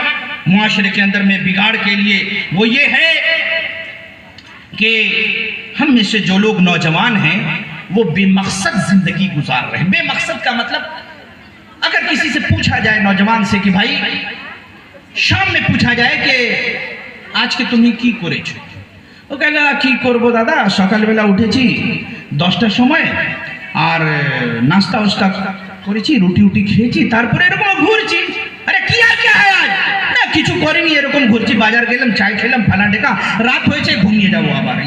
معاشرے کے اندر میں بگاڑ کے لیے وہ یہ ہے کہ ہم میں سے جو لوگ نوجوان ہیں وہ بے مقصد زندگی گزار رہے ہیں. بے مقصد کا مطلب اگر کسی سے پوچھا جائے نوجوان سے کہ بھائی شام میں پوچھا جائے کہ آج کے تمہیں کی کریچ، وہ کہے گا کی کربو دادا سکال بیلا اٹھেছি 10টার সময় আর নাস্তা ওস্তা করেছি, রুটি উটি খেয়েছি, তারপরে এরকম ঘুরছি. আরে কি আর কে হয় আজ? না কিছু করিনি, এরকম ঘুরছি, বাজার গেলাম, চায় খেলাম, ফালা ঢেকা, রাত হয়েছে ঘুমিয়ে যাবো আবার.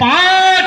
5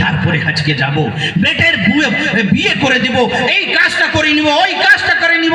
তারপরে হজকে যাব, বেটের বিয়ে করে দেব, এই কাজটা করে নিব, ওই কাজটা করে নিব,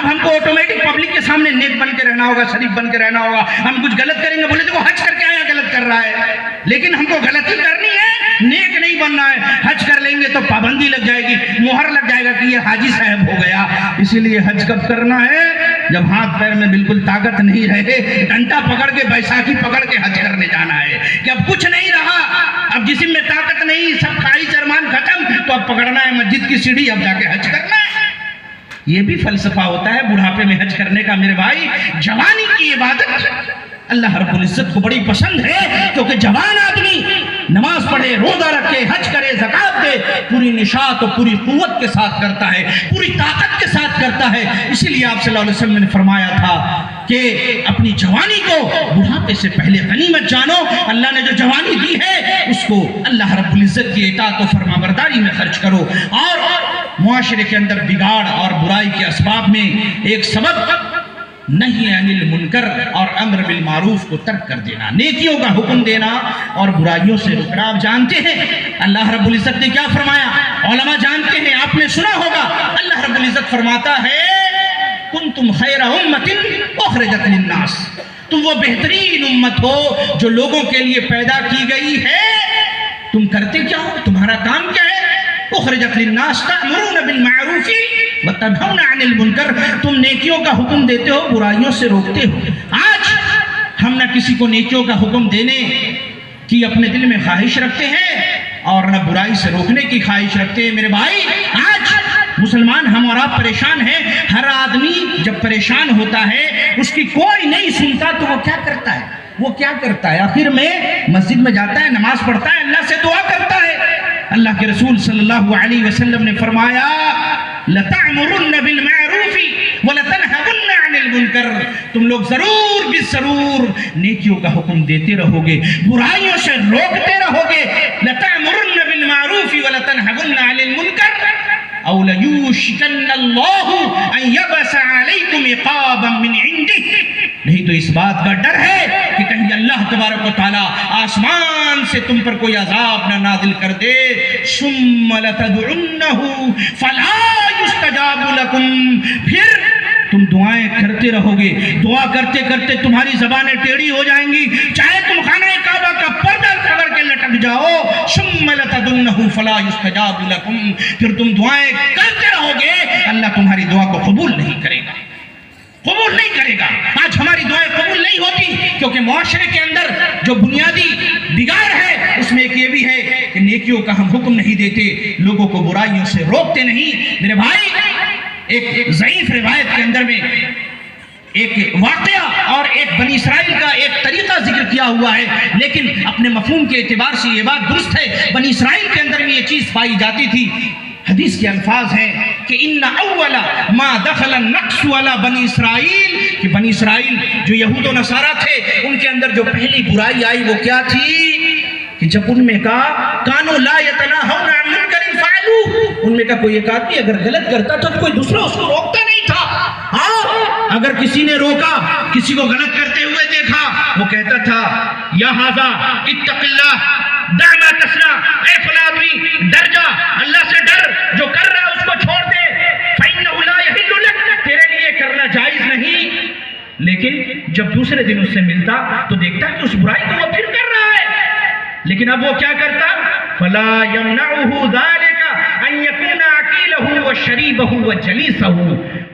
اب ہم کو آٹومیٹک پبلک کے سامنے نیک بن کے رہنا ہوگا, شریف بن کے رہنا ہوگا. ہم کچھ غلط کریں گے, بولے دیکھو حج کر کے آیا غلط کر رہا ہے, لیکن ہم کو غلطی کرنی ہے, نیک نہیں بننا ہے. حج کر لیں گے تو پابندی لگ جائے گی, مہر لگ جائے گا کہ یہ حاجی صاحب ہو گیا. اسی لیے حج کب کرنا ہے؟ جب ہاتھ پیر میں بالکل طاقت نہیں رہے, ڈنڈا پکڑ کے بیساکھی پکڑ کے حج کرنے جانا ہے کہ اب کچھ نہیں رہا, اب جسم میں طاقت نہیں, سب خواہش ارمان ختم, تو اب پکڑنا ہے مسجد کی سیڑھی, اب جا کے حج کرنا ہے. یہ بھی فلسفہ ہوتا ہے بڑھاپے میں حج کرنے کا میرے بھائی. جوانی کی عبادت اللہ رب العزت کو بڑی پسند ہے, کیونکہ جوان آدمی نماز پڑھے, روزہ رکھے, حج کرے, زکات دے, پوری نشاط اور پوری قوت کے ساتھ کرتا ہے, پوری طاقت کے ساتھ کرتا ہے. اسی لیے آپ صلی اللہ علیہ وسلم نے فرمایا تھا کہ اپنی جوانی کو بڑھاپے سے پہلے غنیمت جانو. اللہ نے جو جوانی دی ہے اس کو اللہ رب العزت کی اطاعت و فرمانبرداری میں خرچ کرو. اور معاشرے کے اندر بگاڑ اور برائی کے اسباب میں ایک سبب نہی عن المنکر اور امر بالمعروف کو ترک کر دینا, نیکیوں کا حکم دینا اور برائیوں سے رکنا. آپ جانتے ہیں اللہ رب العزت نے کیا فرمایا, علماء جانتے ہیں, آپ نے سنا ہوگا, اللہ رب العزت فرماتا ہے کنتم خیر امت اخرجت للناس, تم وہ بہترین امت ہو جو لوگوں کے لیے پیدا کی گئی ہے. تم کرتے کیا ہو, تمہارا کام کیا ہے؟ اخرجت للناس تأمرون بالمعروف وتنہون عن المنکر, تم نیکیوں کا حکم دیتے ہو, برائیوں سے روکتے ہو. آج ہم نہ کسی کو نیکیوں کا حکم دینے کی اپنے دل میں خواہش رکھتے ہیں اور نہ برائی سے روکنے کی خواہش رکھتے ہیں. میرے بھائی, آج مسلمان ہم اور آپ پریشان ہیں. ہر آدمی جب پریشان ہوتا ہے, اس کی کوئی نہیں سنتا, تو وہ کیا کرتا ہے؟ وہ کیا کرتا ہے؟ آخر میں مسجد میں جاتا ہے, نماز پڑھتا ہے, اللہ سے دعا کرتا ہے. اللہ کے رسول صلی اللہ علیہ وسلم نے فرمایا لَتَعْمُرُنَّ بِالْمَعْرُوفِ وَلَتَنْهَوُنَّ عَنِ الْمُنْكَرِ, تم لوگ ضرور بالضرور نیکیوں کا حکم دیتے رہو گے, برائیوں سے روکتے رہو گے. لَتَعْمُرُنَّ بِالْمَعْرُوفِ وَلَتَنْهَوُنَّ عَنِ الْمُنْكَرِ أَوْ لَيُوشِكَنَّ اللَّهُ أَن يَبْعَثَ عَلَيْكُمْ عِقَابًا مِّنْ عِنْدِهِ, نہیں تو اس بات کا ڈر ہے کہ کہیں اللہ تبارک و تعالیٰ آسمان سے تم پر کوئی عذاب نہ نازل کر دے. ثُمَّ لَتَدْعُنَّهُ فَلَا يُسْتَجَابُ لَكُمْ, پھر تم دعائیں کرتے رہو گے, دعا کرتے کرتے تمہاری زبانیں ٹیڑھی ہو جائیں گی, چاہے تم خانہ کعبہ کا پردہ پکڑ کے لٹک جاؤ. ثُمَّ لَتَدْعُنَّهُ فَلَا يُسْتَجَابُ لَكُمْ, پھر تم دعائیں کرتے رہو گے, اللہ تمہاری دعا کو قبول نہیں کرے گا, قبول نہیں کرے گا. آج ہماری دعائیں قبول نہیں ہوتی کیونکہ معاشرے کے اندر جو بنیادی بگاڑ ہے اس میں ایک یہ بھی ہے کہ نیکیوں کا ہم حکم نہیں دیتے, لوگوں کو برائیوں سے روکتے نہیں. میرے بھائی, ایک ضعیف روایت کے اندر میں ایک واقعہ اور ایک بنی اسرائیل کا ایک طریقہ ذکر کیا ہوا ہے, لیکن اپنے مفہوم کے اعتبار سے یہ بات درست ہے. بنی اسرائیل کے اندر میں یہ چیز پائی جاتی تھی. حدیث کے الفاظ ہیں کہ ان اول ما دخل النقص علی بنی اسرائیل, کہ بنی اسرائیل جو یہود و نصارہ تھے ان کے اندر جو پہلی برائی آئی وہ کیا تھی کہ جب ان میں کہا کانوا لا یتناہون عن منکر فعلوہ, ان میں کا کوئی ایک آدمی اگر غلط کرتا تو کوئی دوسرا اس کو روکتا نہیں تھا. ہاں, اگر کسی نے روکا, کسی کو غلط کرتے ہوئے دیکھا, وہ کہتا تھا یا ھذا اتق اللہ دع ما تصنع, اے فلاں آدمی ڈر جا, اللہ سے ڈر, جو کر رہا ہے اس کو چھوڑ دے. فإنہ لا یحل لک, تیرے لیے کرنا جائز نہیں. لیکن جب دوسرے دن اس سے ملتا تو دیکھتا کہ اس برائی کو وہ پھر کر رہا ہے, لیکن اب وہ کیا کرتا, فلا یمنعہ ذلک ان یکون عقیلہ وشریبہ وجلیسہ,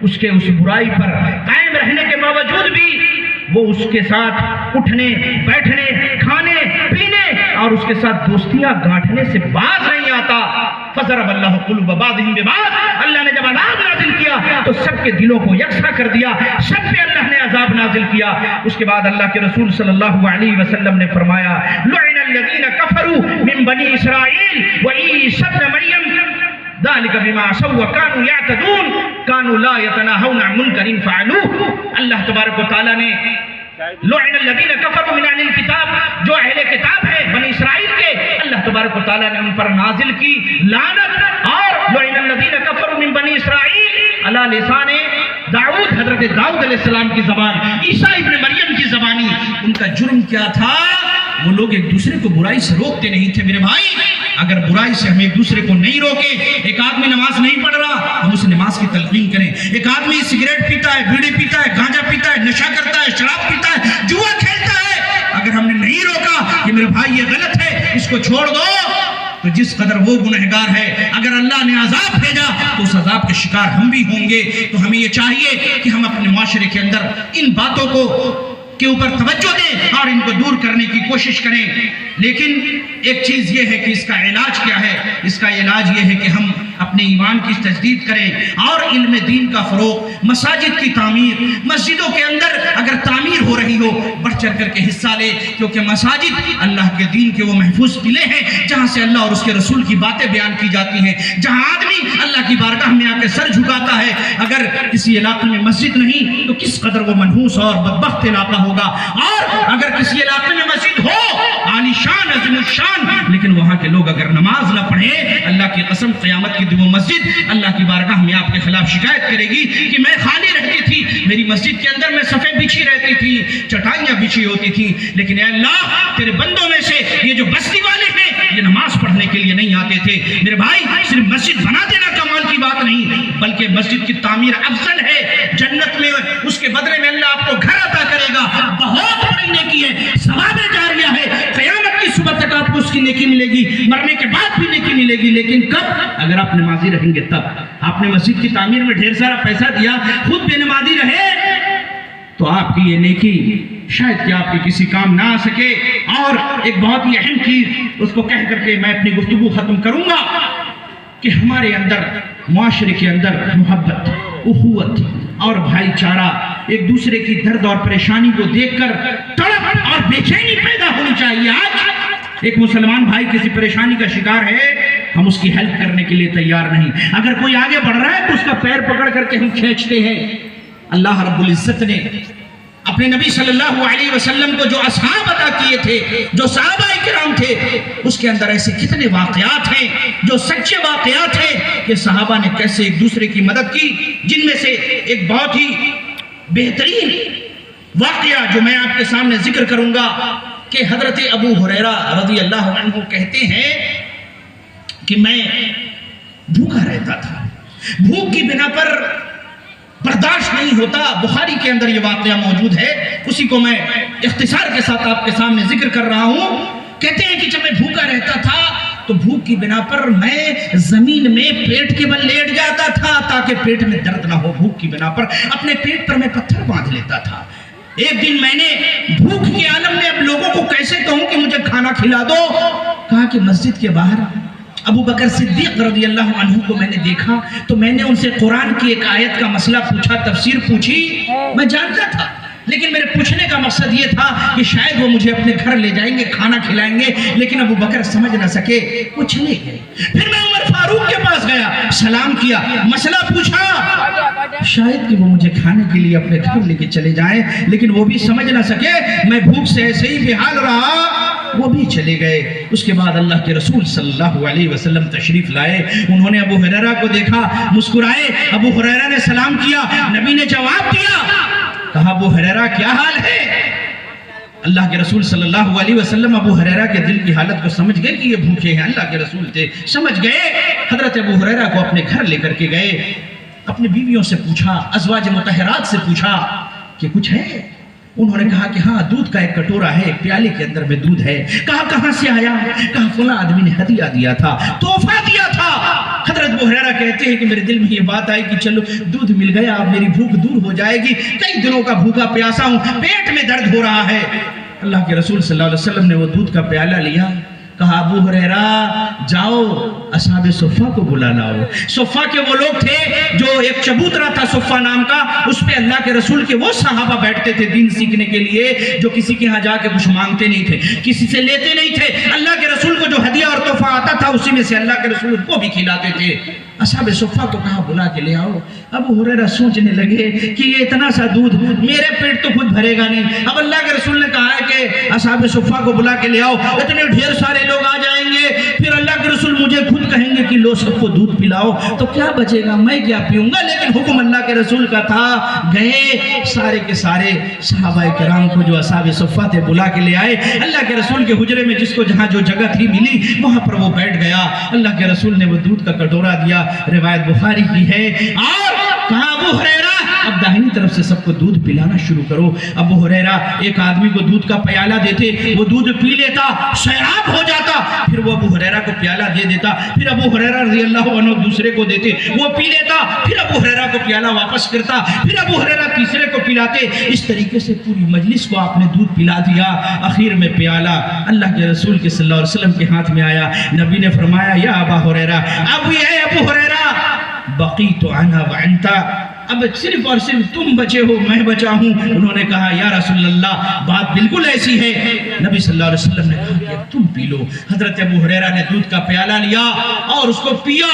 اس کے اس برائی پر قائم رہنے کے باوجود بھی وہ اس کے ساتھ اٹھنے بیٹھنے کھانے پینے اور اس کے ساتھ دوستیاں گانٹھنے سے باز نہیں آتا. فضرب اللہ قلوب بعضهم ببعض, اللہ نے جب عذاب نازل کیا تو سب کے دلوں کو یکساں کر دیا, سب پہ اللہ نے عذاب نازل کیا. اس کے بعد اللہ کے رسول صلی اللہ علیہ وسلم نے فرمایا لعن الذین کفروا من بنی اسرائیل وعیسی ابن مریم ذلك بما عصوا وكانوا يعتدون كانوا لا يتناهون عن منكر فعلوه. اللہ تبارک و تعالیٰ نے لعن الذین کفروا من اہل الکتاب, جو اہل کتاب ہیں بنی اسرائیل کے, اللہ تبارک و تعالیٰ نے ان پر نازل کی لعنت. اور لعن الذین کفروا من بنی اسرائیل علی لسان داؤد, حضرت داؤد علیہ السلام کی زبان, عیسیٰ ابن مریم کی زبانی. ان کا جرم کیا تھا, وہ لوگ ایک دوسرے کو برائی سے روکتے نہیں تھے. میرے بھائی, اگر برائی سے ہم ایک دوسرے کو نہیں روکے، ایک آدمی نماز نہیں پڑھ رہا، ہم اسے نماز کی تلقین کریں۔ ایک آدمی سگریٹ پیتا ہے، بیڑی پیتا ہے، گانجا پیتا ہے، نشہ کرتا ہے، شراب پیتا ہے، جوا کھیلتا ہے، اگر ہم نے نہیں روکا کہ میرے بھائی یہ غلط ہے، اس کو چھوڑ دو، تو جس قدر وہ گنہگار ہے، اگر اللہ نے عذاب بھیجا تو اس عذاب کے شکار ہم بھی ہوں گے۔ تو ہمیں یہ چاہیے کہ ہم اپنے معاشرے کے اندر ان باتوں کے اوپر توجہ دیں اور ان کو دور کرنے کی کوشش کریں۔ لیکن ایک چیز یہ ہے کہ اس کا علاج کیا ہے؟ اس کا علاج یہ ہے کہ ہم اپنے ایمان کی تجدید کریں اور علم دین کا فروغ، مساجد کی تعمیر، مسجدوں کے اندر اگر تعمیر ہو رہی ہو بڑھ چڑھ کر کے حصہ لے، کیونکہ مساجد اللہ کے دین کے وہ محفوظ قلعے ہیں جہاں سے اللہ اور اس کے رسول کی باتیں بیان کی جاتی ہیں، جہاں آدمی اللہ کی بارگاہ میں آ کے سر جھکاتا ہے۔ اگر کسی علاقے میں مسجد نہیں تو کس قدر وہ منحوس اور بدبخت علاقہ ہوگا، اور اگر کسی علاقے میں مسجد ہو عالی شان عظیم الشان لیکن وہاں کے لوگ اگر نماز نہ پڑھیں، اللہ کی قسم قیامت کی دن وہ مسجد اللہ کی بارگاہ میں آپ کے خلاف شکایت کرے گی کہ میں خالی رہتی تھی، میری مسجد کے اندر میں صفیں بچھی رہتی تھی، چٹائیاں بچھی ہوتی تھی، لیکن اے اللہ تیرے بندوں میں سے یہ جو بستی والے ہیں یہ نماز پڑھنے کے لیے نہیں آتے تھے۔ میرے بھائی صرف مسجد بنا دینا کمال کی بات نہیں، بلکہ مسجد کی تعمیر افضل ہے، جنت میں اس کے بدلے میں اللہ آپ کو گھر عطا کرے گا، بہت بڑی نیکی ہے، ثواب جاریہ ہے، قیامت کی صبح تک آپ کو اس کی نیکی ملے گی، مرنے کے بعد بھی نیکی ملے گی۔ لیکن کب؟ اگر آپ نمازی رہیں گے تب۔ آپ نے مسجد کی تعمیر میں ڈھیر سارا پیسہ دیا، خود بے نمازی رہے تو آپ کی یہ نیکی شاید کہ آپ کے کسی کام نہ آ سکے۔ اور ایک بہت ہی اہم چیز اس کو کہہ کر کے میں اپنی گفتگو ختم کروں گا کہ ہمارے اندر معاشرے کے اندر محبت، اخوت اور بھائی چارہ، ایک دوسرے کی درد اور پریشانی کو دیکھ کر تڑپ اور بے چینی پیدا ہونی چاہیے۔ آج ایک مسلمان بھائی کسی پریشانی کا شکار ہے، ہم اس کی ہیلپ کرنے کے لیے تیار نہیں۔ اگر کوئی آگے بڑھ رہا ہے تو اس کا پیر پکڑ کر کے ہم کھینچتے ہیں۔ اللہ رب العزت نے اپنے نبی صلی اللہ علیہ وسلم کو جو اصحاب عطا کیے تھے، جو صحابہ کرام تھے، اس کے اندر ایسے کتنے واقعات ہیں جو سچے واقعات ہیں کہ صحابہ نے کیسے ایک دوسرے کی مدد کی۔ جن میں سے ایک بہت ہی بہترین واقعہ جو میں آپ کے سامنے ذکر کروں گا کہ حضرت ابو ہریرہ رضی اللہ عنہ کہتے ہیں کہ میں بھوکا رہتا تھا، بھوک کی بنا پر برداشت نہیں ہوتا۔ بخاری کے اندر یہ واقعہ موجود ہے، اسی کو میں اختصار کے ساتھ آپ کے سامنے ذکر کر رہا ہوں۔ کہتے ہیں کہ جب میں بھوکا رہتا تھا تو بھوک کی بنا پر میں زمین میں پیٹ کے بل لیٹ جاتا تھا تاکہ پیٹ میں درد نہ ہو۔ بھوک کی بنا پر اپنے پیٹ پر میں پتھر باندھ لیتا تھا۔ ایک دن میں نے بھوک کے عالم میں اب لوگوں کو کیسے کہوں کہ مجھے کھانا کھلا دو، کہا کہ مسجد کے باہر ابو بکر صدیق رضی اللہ عنہ کو میں نے دیکھا تو میں نے ان سے قرآن کی ایک آیت کا مسئلہ پوچھا، تفسیر پوچھی۔ میں جانتا تھا لیکن میرے پوچھنے کا مقصد یہ تھا کہ شاید وہ مجھے اپنے گھر لے جائیں گے، کھانا کھلائیں گے، لیکن ابو بکر سمجھ نہ سکے، وہ چلے گئے۔ پھر میں عمر فاروق کے پاس گیا، سلام کیا، مسئلہ پوچھا، شاید کہ وہ مجھے کھانے کے لیے اپنے گھر لے کے چلے جائیں، لیکن وہ بھی سمجھ نہ سکے، میں بھوک سے ایسے ہی بحال رہا، وہ بھی چلے گئے۔ اس کے بعد اللہ کے رسول صلی اللہ علیہ وسلم تشریف لائے، انہوں نے ابو ہریرہ کو دیکھا، مسکرائے، ابو ہریرہ نے سلام کیا، نبی نے جواب دیا، کہا ابو ہریرہ کیا حال ہے؟ اللہ کے رسول صلی اللہ علیہ وسلم ابو ہریرہ کے دل کی حالت کو سمجھ گئے کہ یہ بھوکے ہیں، اللہ کے رسول تھے، سمجھ گئے۔ حضرت ابو ہریرہ کو اپنے گھر لے کر کے گئے، اپنی بیویوں سے پوچھا، ازواج مطہرات سے پوچھا کہ کچھ ہے؟ انہوں نے کہا کہ ہاں دودھ کا ایک کٹورا ہے، ایک پیالے کے اندر میں دودھ ہے۔ کہا کہاں سے آیا؟ کہا فلاں آدمی نے ہدیہ دیا تھا، تحفہ دیا تھا۔ حضرت ابو ہریرہ کہتے ہیں کہ میرے دل میں یہ بات آئی کہ چلو دودھ مل گیا، اب میری بھوک دور ہو جائے گی، کئی دنوں کا بھوکا پیاسا ہوں، پیٹ میں درد ہو رہا ہے۔ اللہ کے رسول صلی اللہ علیہ وسلم نے وہ دودھ کا پیالہ لیا، کہا ابو ہریرہ جاؤ اصحاب صفہ کو بلا لاؤ۔ صفہ کے وہ لوگ تھے جو ایک چبوترا تھا صفہ نام کا، اس پہ اللہ کے رسول کے وہ صحابہ بیٹھتے تھے دین سیکھنے کے لیے، جو کسی کے ہاں جا کے کچھ مانگتے نہیں تھے، کسی سے لیتے نہیں تھے، اللہ کے رسول کو جو ہدیہ اور تحفہ آتا تھا اسی میں سے اللہ کے رسول کو بھی کھلاتے تھے۔ اصحاب صفہ کو کہا بلا کے لے آؤ۔ ابو ہریرہ سوچنے لگے کہ یہ اتنا سا دودھ میرے پیٹ تو خود بھرے گا نہیں، اب اللہ کے رسول نے کہا ہے کہ اصحاب صفہ کو بلا کے لے آؤ، اتنے ڈھیر سارے لوگ آ جائیں گے، پھر اللہ کے رسول مجھے خود کہیں گے کہ لو سب کو دودھ پلاؤ تو کیا بچے گا، میں کیا پیوں گا؟ لیکن حکم اللہ کے رسول کا تھا، گئے سارے کے سارے صحابہ کرام کو جو اصحاب صفہ تھے بلا کے لے آئے، اللہ کے رسول کے حجرے میں جس کو جہاں جو جگہ تھی ملی وہاں پر وہ بیٹھ گیا، اللہ کے رسول نے وہ دودھ کا کٹورا دیا، روایت بخاری کی ہے، اور کہا ابو ہریرہ اب داہنی طرف سے سب کو دودھ پلانا شروع کرو۔ ابو ہریرہ ایک آدمی کو دودھ کا پیالہ دیتے، وہ دودھ پی لیتا، سیراب ہو جاتا، پھر وہ ابو ہریرہ کو پیالہ دے دیتا، پھر ابو ہریرہ رضی اللہ عنہ دوسرے کو دیتے، وہ پی لیتا، پھر ابو ہریرہ کو پیالہ واپس کرتا، پھر ابو ہریرہ تیسرے کو پلاتے، اس طریقے سے پوری مجلس کو آپ نے دودھ پلا دیا۔ آخر میں پیالہ اللہ کے رسول کے صلی اللہ علیہ وسلم کے ہاتھ میں آیا، نبی نے فرمایا یا ابا ہریرہ، اب یہ ابو ہریرہ بقیت انا وانت، اب صرف اور صرف تم بچے ہو، میں بچا ہوں۔ انہوں نے کہا یا رسول اللہ بات بالکل ایسی ہے۔ نبی صلی اللہ علیہ وسلم نے کہا کہ تم پی لو۔ حضرت ابو ہریرہ نے دودھ کا پیالہ لیا اور اس کو پیا۔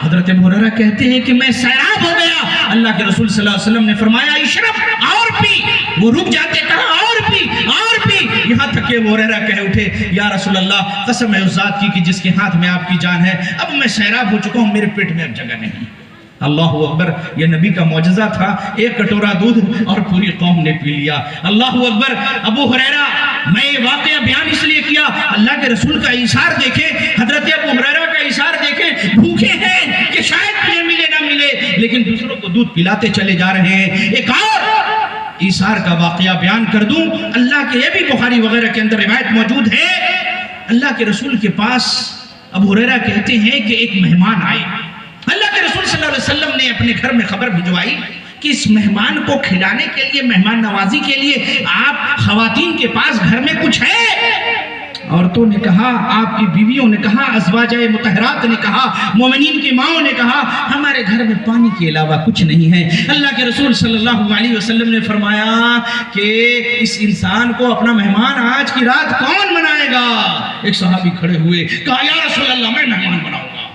حضرت ابو ہریرہ کہتے ہیں کہ میں سیراب ہو گیا۔ اللہ کے رسول صلی اللہ علیہ وسلم نے فرمایا اشرب، اور پی۔ وہ رک جاتے، کہا اور پی اور پی، یہاں تک کہ ابو ہریرہ کہہ اٹھے یا رسول اللہ قسم ہے اس ذات کی کہ جس کے ہاتھ میں آپ کی جان ہے، اب میں سیراب ہو چکا ہوں، میرے پیٹ میں اب جگہ نہیں۔ اللہ اکبر، یہ نبی کا معجزہ تھا، ایک کٹورا دودھ اور پوری قوم نے پی لیا۔ اللہ اکبر۔ ابو ہریرہ، میں یہ واقعہ بیان اس لیے کیا اللہ کے رسول کا ایثار دیکھیں، حضرت ابو ہریرہ کا ایثار دیکھیں، بھوکے ہیں کہ شاید مجھے ملے نہ ملے لیکن دوسروں کو دودھ پلاتے چلے جا رہے ہیں۔ ایک اور ایثار کا واقعہ بیان کر دوں، اللہ کے یہ بھی بخاری وغیرہ کے اندر روایت موجود ہے، اللہ کے رسول کے پاس ابو ہریرہ کہتے ہیں کہ ایک مہمان آئے، اللہ کے رسول صلی اللہ علیہ وسلم نے اپنے گھر میں خبر بھجوائی کہ اس مہمان کو کھلانے کے لیے، مہمان نوازی کے لیے آپ خواتین کے پاس گھر میں کچھ ہے؟ عورتوں نے کہا، آپ کی بیویوں نے کہا، ازواج مطہرات نے کہا، مومنین کی ماؤں نے کہا ہمارے گھر میں پانی کے علاوہ کچھ نہیں ہے۔ اللہ کے رسول صلی اللہ علیہ وسلم نے فرمایا کہ اس انسان کو اپنا مہمان آج کی رات کون بنائے گا؟ ایک صحابی کھڑے ہوئے، کہا یا رسول اللہ میں مہمان بناؤں گا۔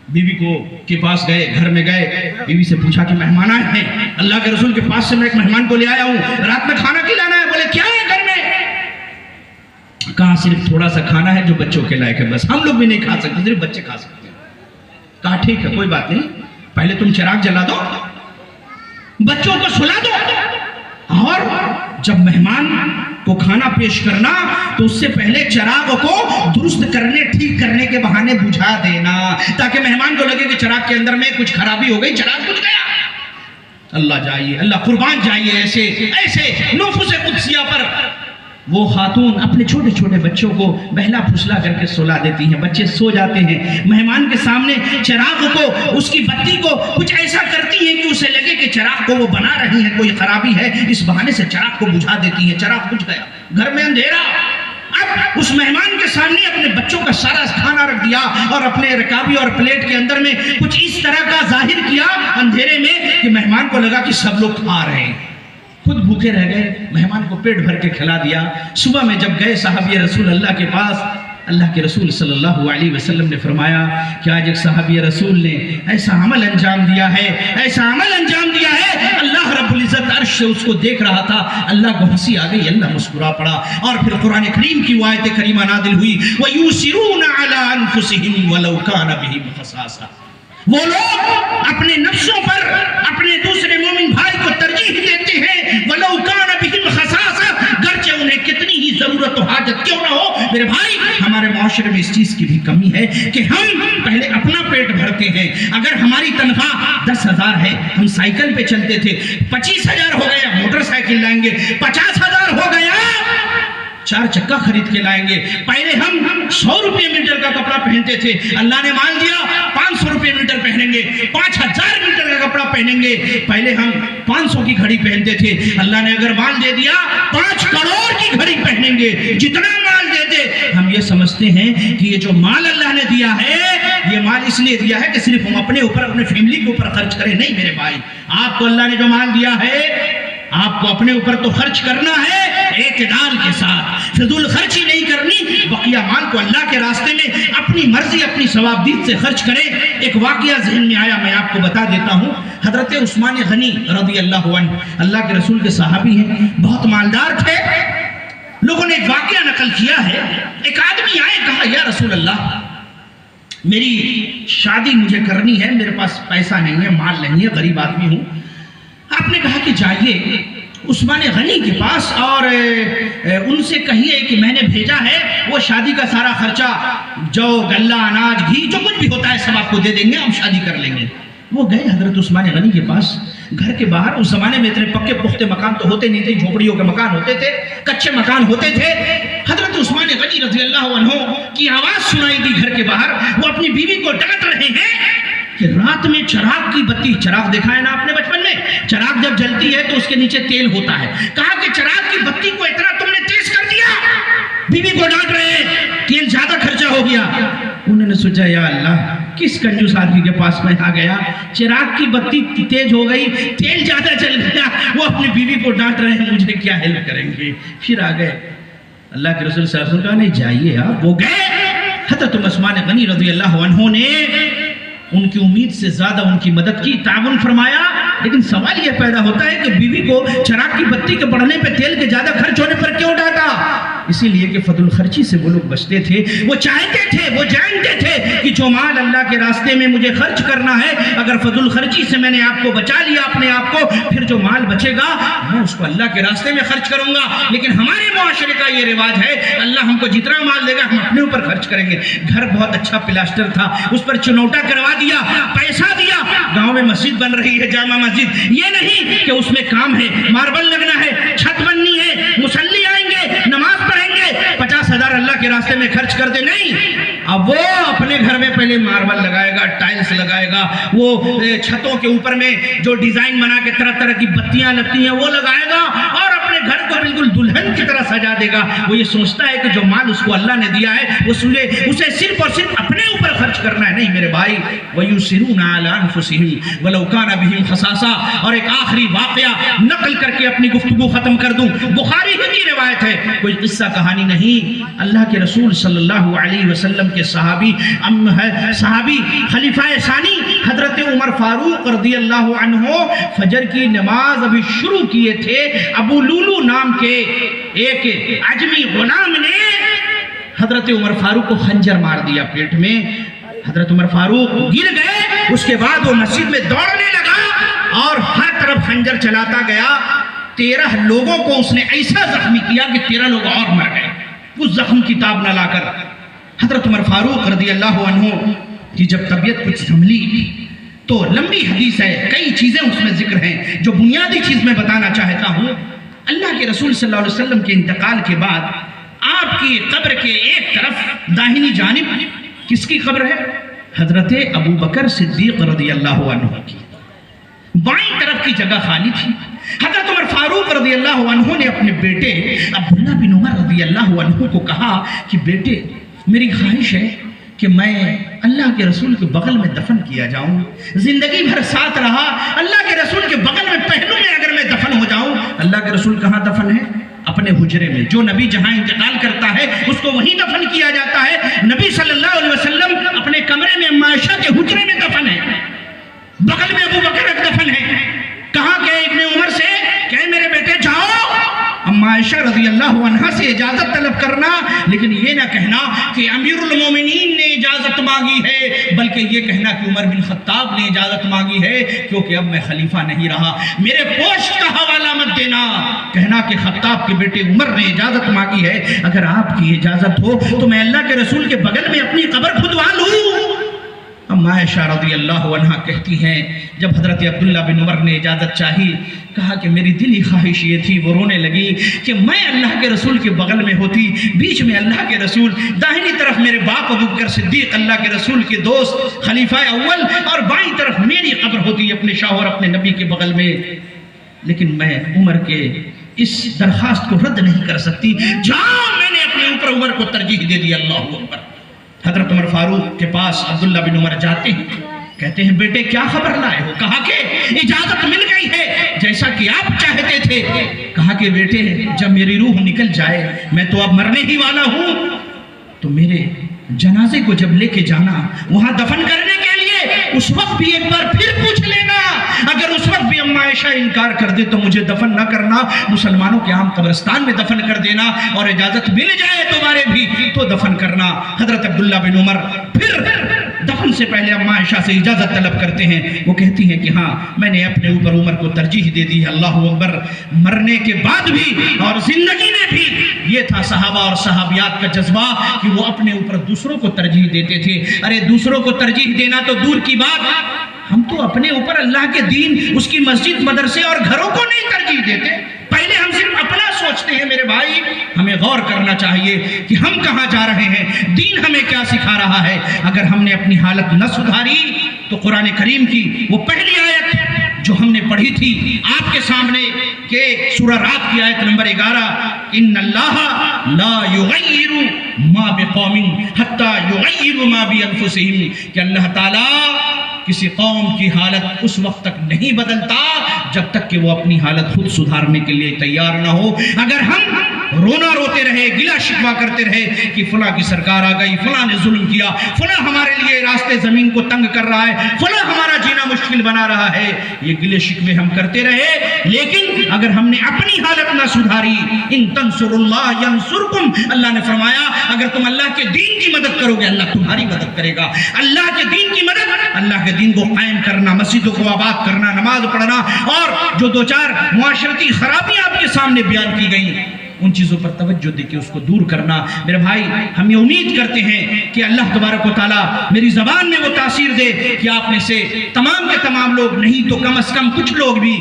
بیوی کو کے پاس گئے، گھر میں گئے، بیوی سے پوچھا کہ مہمان آئے ہیں، اللہ کے رسول کے پاس سے میں ایک مہمان کو لے آیا ہوں، رات میں کھانا کھلانا ہے۔ بولے کیا ہے گھر میں؟ کہا صرف تھوڑا سا کھانا ہے جو بچوں کے لائق ہے، بس ہم لوگ بھی نہیں کھا سکتے، صرف بچے کھا سکتے ہیں۔ کہا ٹھیک ہے کوئی بات نہیں، پہلے تم چراغ جلا دو، بچوں کو سلا دو، اور جب مہمان کو کھانا پیش کرنا تو اس سے پہلے چراغ کو درست کرنے، ٹھیک کرنے کے بہانے بجھا دینا، تاکہ مہمان کو لگے کہ چراغ کے اندر میں کچھ خرابی ہو گئی، چراغ بجھ گیا۔ اللہ جائیے، اللہ قربان جائیے ایسے نفوس قدسیہ پر۔ وہ خاتون اپنے چھوٹے چھوٹے بچوں کو بہلا پھسلا کر کے سلا دیتی ہیں، بچے سو جاتے ہیں، مہمان کے سامنے چراغ کو، اس کی بتی کو کچھ ایسا کرتی ہیں کہ اسے لگے کہ چراغ کو وہ بنا رہی ہیں، کوئی خرابی ہے، اس بہانے سے چراغ کو بجھا دیتی ہیں، چراغ بجھ گیا، گھر میں اندھیرا۔ اب اس مہمان کے سامنے اپنے بچوں کا سارا کھانا رکھ دیا اور اپنے رکابی اور پلیٹ کے اندر میں کچھ اس طرح کا ظاہر کیا اندھیرے میں کہ مہمان کو لگا کہ سب لوگ کھا رہے ہیں، خود بھوکے رہ گئے، مہمان کو پیٹ بھر کے کھلا دیا۔ صبح میں جب گئے صحابی رسول اللہ کے پاس، اللہ کے رسول صلی اللہ علیہ وسلم نے فرمایا کہ آج ایک صحابی رسول نے ایسا عمل انجام دیا ہے، ایسا عمل انجام دیا ہے، اللہ رب العزت عرش سے اس کو دیکھ رہا تھا، اللہ کو ہنسی آ گئی، اللہ مسکرا پڑا، اور پھر قرآن کریم کی وہ آیت کریمہ نازل ہوئی وَيُؤْثِرُونَ عَلَىٰ أَنفُسِهِمْ وَلَوْ كَانَ بِهِمْ خَصَاصَةٌ۔ وہ لوگ اپنے نفسوں پر اپنے دوسرے مومن بھائی کو ترجیح دیتے ہیں، وَلَوْ كَانَ بِهِمْ خَصَاصَةٌ، گرچہ انہیں کتنی ہی ضرورت و حاجت کیوں نہ ہو۔ میرے بھائی، ہمارے معاشرے میں اس چیز کی بھی کمی ہے کہ ہم پہلے اپنا پیٹ بھرتے ہیں۔ اگر ہماری تنخواہ 10,000 ہے، ہم سائیکل پہ چلتے تھے، 25,000 ہو گیا موٹر سائیکل لائیں گے، 50,000 ہو گیا 4 چکا خرید کے لائیں گے۔ پہلے ہم 100 روپے میٹر کا کپڑا پہنتے تھے، اللہ نے مال دیا 500 روپے میٹر پہنیں گے، 5,000 میٹر کا کپڑا پہنیں گے۔ پہلے ہم 500 کی گھڑی پہنتے تھے، اللہ نے اگر مال دے دیا 5 کروڑ کی گھڑی پہنیں گے، جتنا مال دے دے۔ ہم یہ سمجھتے ہیں کہ یہ جو مال اللہ نے دیا ہے، یہ مال اس لیے دیا ہے کہ صرف ہم اپنے اوپر، اپنے فیملی کے اوپر خرچ کریں۔ نہیں میرے بھائی، آپ کو اللہ نے جو مال دیا ہے، آپ کو اپنے اوپر تو خرچ کرنا ہے اعتدال کے ساتھ، فضول خرچی نہیں کرنی، بقیہ مال کو اللہ کے راستے میں اپنی مرضی، اپنی ثوابدید سے خرچ کریں۔ ایک واقعہ ذہن میں آیا، میں آپ کو بتا دیتا ہوں۔ حضرت عثمان غنی رضی اللہ عنہ، اللہ کے رسول کے صحابی ہیں، بہت مالدار تھے۔ لوگوں نے ایک واقعہ نقل کیا ہے، ایک آدمی آئے، کہا یا رسول اللہ میری شادی مجھے کرنی ہے، میرے پاس پیسہ نہیں ہے، مال نہیں ہے، غریب آدمی ہوں۔ آپ نے کہا کہ جائیے عثمان غنی کے پاس اور ان سے کہیے کہ میں نے بھیجا ہے، وہ شادی کا سارا خرچہ، جو غلہ، اناج، گھی، جو کچھ بھی ہوتا ہے سب آپ کو دے دیں گے، ہم شادی کر لیں گے۔ وہ گئے حضرت عثمان غنی کے پاس۔ گھر کے باہر اس زمانے میں اتنے پکے پختے مکان تو ہوتے نہیں تھے، جھوپڑیوں کے مکان ہوتے تھے، کچے مکان ہوتے تھے۔ حضرت عثمان غنی رضی اللہ عنہ کی آواز سنائی دی گھر کے باہر، وہ اپنی بیوی کو ڈانٹ رہے ہیں کہ رات میں چراغ کی بتی، چراغ دیکھا ہے نا آپ نے بچپن میں، چراغ جب جلتی ہے تو اس کے نیچے تیل ہوتا ہے، کہا کہ چراغ کی بتی کو اتنا تم نے تیز کر دیا، بیوی کو ڈانٹ رہے ہیں، تیل زیادہ خرچہ ہو گیا۔ انہوں نے سوچا یا اللہ، کس کنجوس آدمی کے پاس میں آ گیا، چراغ کی بتی تیز ہو گئی، تیل زیادہ چل گیا، وہ اپنی بیوی کو ڈانٹ رہے ہیں، مجھے کیا ہیلپ کریں گے۔ پھر آ گئے اللہ کے رسول صلی اللہ علیہ وسلم، کہا نہیں جائیے آپ۔ وہ گئے حضرت عثمان غنی رضی اللہ عنہ نے ان کی امید سے زیادہ ان کی مدد کی، تعاون فرمایا۔ لیکن سوال یہ پیدا ہوتا ہے کہ بیوی کو چراغ کی بتی کے بڑھنے پہ، تیل کے زیادہ خرچ ہونے پر کیوں ڈانٹا؟ اسی لیے کہ فضل خرچی سے وہ لوگ بچتے تھے، وہ چاہتے تھے، وہ جانتے تھے کہ جو مال اللہ کے راستے میں مجھے خرچ کرنا ہے، اگر فضل خرچی سے میں نے آپ کو بچا لیا اپنے آپ کو، پھر جو مال بچے گا میں اس کو اللہ کے راستے میں خرچ کروں گا۔ لیکن ہمارے معاشرے کا یہ رواج ہے، اللہ ہم کو جتنا مال دے گا ہم اپنے اوپر خرچ کریں گے۔ گھر بہت اچھا پلاسٹر تھا، اس پر چنوٹا کروا دیا، پیسہ دیا، گاؤں میں مسجد بن رہی ہے، جامع مسجد، یہ نہیں کہ اس میں کام ہے، ماربل لگنا ہے، چھت بننی ہے، مصلی آئیں گے، نماز پڑھیں گے، 50,000 اللہ کے راستے میں خرچ کر دے، نہیں۔ اب وہ اپنے گھر میں پہلے ماربل لگائے گا، ٹائلز لگائے گا، وہ چھتوں کے اوپر میں جو ڈیزائن بنا کے طرح طرح کی بتیاں لگتی ہیں وہ لگائے گا، اور اپنے گھر کو بالکل دلہن کی طرح سجا دے گا۔ وہ یہ سوچتا ہے کہ جو مال اس کو اللہ نے دیا ہے اسے صرف اور صرف اپنے اوپر خرچ کرنا ہے۔ نہیں میرے بھائی، وَيُسِرُونَ عَلَىٰ أَنفُسِهِمْ وَلَوْ كَانَ بِهِمْ خَصَاصَةٌ۔ اور ایک آخری واقعہ نقل کر کے اپنی گفتگو ختم کر دوں، بخاری ہی کی روایت ہے، کوئی قصہ کہانی نہیں۔ اللہ کے رسول صلی اللہ علیہ وسلم کے صحابی خلیفہ ثانی حضرت عمر فاروق رضی اللہ عنہ فجر کی نماز ابھی شروع کیے تھے، ابو لولو نام کے ایک عجمی غلام نے حضرت عمر فاروق کو خنجر مار دیا پیٹ میں۔ حضرت عمر فاروق گر گئے، اس کے بعد وہ مسجد میں دوڑنے لگا اور ہر طرف خنجر چلاتا گیا۔ 13 لوگوں کو اس نے ایسا زخمی کیا کہ 13 لوگ اور مر گئے اس زخم کی تاب نہ لا کر۔ حضرت عمر فاروق رضی اللہ عنہ کی جب طبیعت کچھ سنبھلی تو لمبی حدیث ہے، کئی چیزیں اس میں ذکر ہیں، جو بنیادی چیز میں بتانا چاہتا ہوں۔ اللہ کے رسول صلی اللہ علیہ وسلم کے انتقال کے بعد آپ کی قبر کے ایک طرف داہنی جانب کس کی قبر ہے؟ حضرت ابو بکر صدیق رضی اللہ عنہ کی۔ بائیں طرف کی جگہ خالی تھی۔ حضرت عمر فاروق رضی اللہ عنہ نے اپنے بیٹے عبداللہ بن عمر رضی اللہ عنہ کو کہا کہ بیٹے، میری خواہش ہے کہ میں اللہ کے رسول کے بغل میں دفن کیا جاؤں، زندگی بھر ساتھ رہا، اللہ کے رسول کے بغل میں پہلو میں اگر میں دفن ہو جاؤں۔ اللہ کے رسول کہاں دفن ہے؟ اپنے حجرے میں۔ جو نبی جہاں انتقال کرتا ہے اس کو وہیں دفن کیا جاتا ہے۔ نبی صلی اللہ علیہ وسلم اپنے کمرے میں اما عائشہ کے حجرے میں دفن ہے، بغل میں ابو بکر دفن ہے۔ کہا کہ ابن عمر سے کہ میرے بیٹے جاؤ، اما عائشہ رضی اللہ عنہ سے اجازت طلب کرنا، لیکن یہ نہ کہنا کہ امیر المومنین نے اجازت مانگی ہے، بلکہ یہ کہنا کہ عمر بن خطاب نے اجازت مانگی ہے، کیونکہ اب میں خلیفہ نہیں رہا، میرے پوسٹ کا حوالہ مت دینا۔ کہنا کہ خطاب کے بیٹے عمر نے اجازت مانگی ہے، اگر آپ کی اجازت ہو تو میں اللہ کے رسول کے بغل میں اپنی قبر کھدوا لوں۔ اما عائشہ رضی اللہ عنہ کہتی ہیں جب حضرت عبداللہ بن عمر نے اجازت چاہی، کہا کہ میری دلی خواہش یہ تھی، وہ رونے لگی، کہ میں اللہ کے رسول کے بغل میں ہوتی، بیچ میں اللہ کے رسول، داہنی طرف میرے باپ ابو بکر صدیق اللہ کے رسول کے دوست خلیفہ اول، اور بائیں طرف میری قبر ہوتی اپنے شوہر اپنے نبی کے بغل میں۔ لیکن میں عمر کے اس درخواست کو رد نہیں کر سکتی، جہاں میں نے اپنے اوپر عمر کو ترجیح دے دی۔ اللہ اکبر۔ حضرت عمر فاروق کے پاس عبداللہ بن عمر جاتے ہیں، کہتے ہیں بیٹے کیا خبر لائے ہو؟ کہا کہ اجازت مل گئی ہے جیسا کہ آپ چاہتے تھے۔ کہا کہ بیٹے جب میری روح نکل جائے، میں تو اب مرنے ہی والا ہوں، تو میرے جنازے کو جب لے کے جانا وہاں دفن کرنے کے لیے، اس وقت بھی ایک بار پھر پوچھ لینا، اگر اس وقت بھی اما عائشہ انکار کر دے تو مجھے دفن نہ کرنا، مسلمانوں کے عام قبرستان میں دفن کر دینا، اور اجازت مل جائے دوبارے بھی تو دفن کرنا۔ حضرت عبداللہ بن عمر پھر دفن سے پہلے اما عائشہ سے اجازت طلب کرتے ہیں. وہ کہتی ہیں کہ ہاں میں نے اپنے اوپر عمر کو ترجیح دے دی ہے. اللہ اکبر. مرنے کے بعد بھی اور زندگی میں بھی یہ تھا صحابہ اور صحابیات کا جذبہ کہ وہ اپنے اوپر دوسروں کو ترجیح دیتے تھے. ارے دوسروں کو ترجیح دینا تو دور کی بات، ہم تو اپنے اوپر اللہ کے دین، اس کی مسجد، مدرسے اور گھروں کو نہیں ترجیح دیتے. پہلے ہم صرف اپنا سوچتے ہیں. میرے بھائی ہمیں غور کرنا چاہیے کہ ہم کہاں جا رہے ہیں، دین ہمیں کیا سکھا رہا ہے. اگر ہم نے اپنی حالت نہ سدھاری تو قرآن کریم کی وہ پہلی آیت جو ہم نے پڑھی تھی آپ کے سامنے کہ سورہ رات کی آیت نمبر 11، ان اللہ لا یغیر ما بقوم حتی یغیر ما بانفسہم، کہ اللہ تعالیٰ کسی قوم کی حالت اس وقت تک نہیں بدلتا جب تک کہ وہ اپنی حالت خود سدھارنے کے لیے تیار نہ ہو. اگر ہم رونا روتے رہے، گلہ شکوہ کرتے رہے کہ فلاں کی سرکار آ گئی، فلاں نے ظلم کیا، فلاں ہمارے لیے راستے زمین کو تنگ کر رہا ہے، فلاں ہمارا جینا مشکل بنا رہا ہے، یہ گلے شکوے ہم کرتے رہے، لیکن اگر ہم نے اپنی حالت نہ سدھاری، ان تنصر اللہ ینصرکم، اللہ نے فرمایا اگر تم اللہ کے دین کی مدد کرو گے اللہ تمہاری مدد کرے گا. اللہ کے دین کی مدد، اللہ کے دین کو قائم کرنا، مسجدوں کو آباد کرنا، نماز پڑھنا، اور جو دو چار معاشرتی خرابیاں آپ کے سامنے بیان کی گئیں ان چیزوں پر توجہ دے کے اس کو دور کرنا. میرے بھائی ہم یہ امید کرتے ہیں کہ اللہ تبارک و تعالیٰ میری زبان میں وہ تاثیر دے کہ آپ میں سے تمام کے تمام لوگ نہیں تو کم از کم کچھ لوگ بھی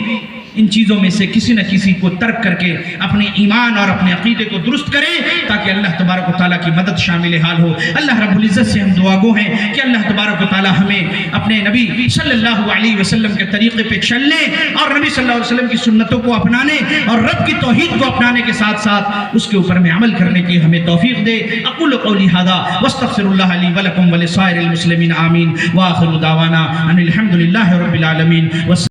ان چیزوں میں سے کسی نہ کسی کو ترک کر کے اپنے ایمان اور اپنے عقیدے کو درست کریں تاکہ اللہ تبارک و تعالیٰ کی مدد شامل حال ہو. اللہ رب العزت سے ہم دعا گو ہیں کہ اللہ تبارک و تعالیٰ ہمیں اپنے نبی صلی اللہ علیہ وسلم کے طریقے پہ چلنے اور نبی صلی اللہ علیہ وسلم کی سنتوں کو اپنانے اور رب کی توحید کو اپنانے کے ساتھ ساتھ اس کے اوپر میں عمل کرنے کی ہمیں توفیق دے. اقول قولی ھذا واستغفر اللہ لی ولکم ولسائر المسلمین آمین. وآخر دعوانا ان الحمد للہ رب العالمین.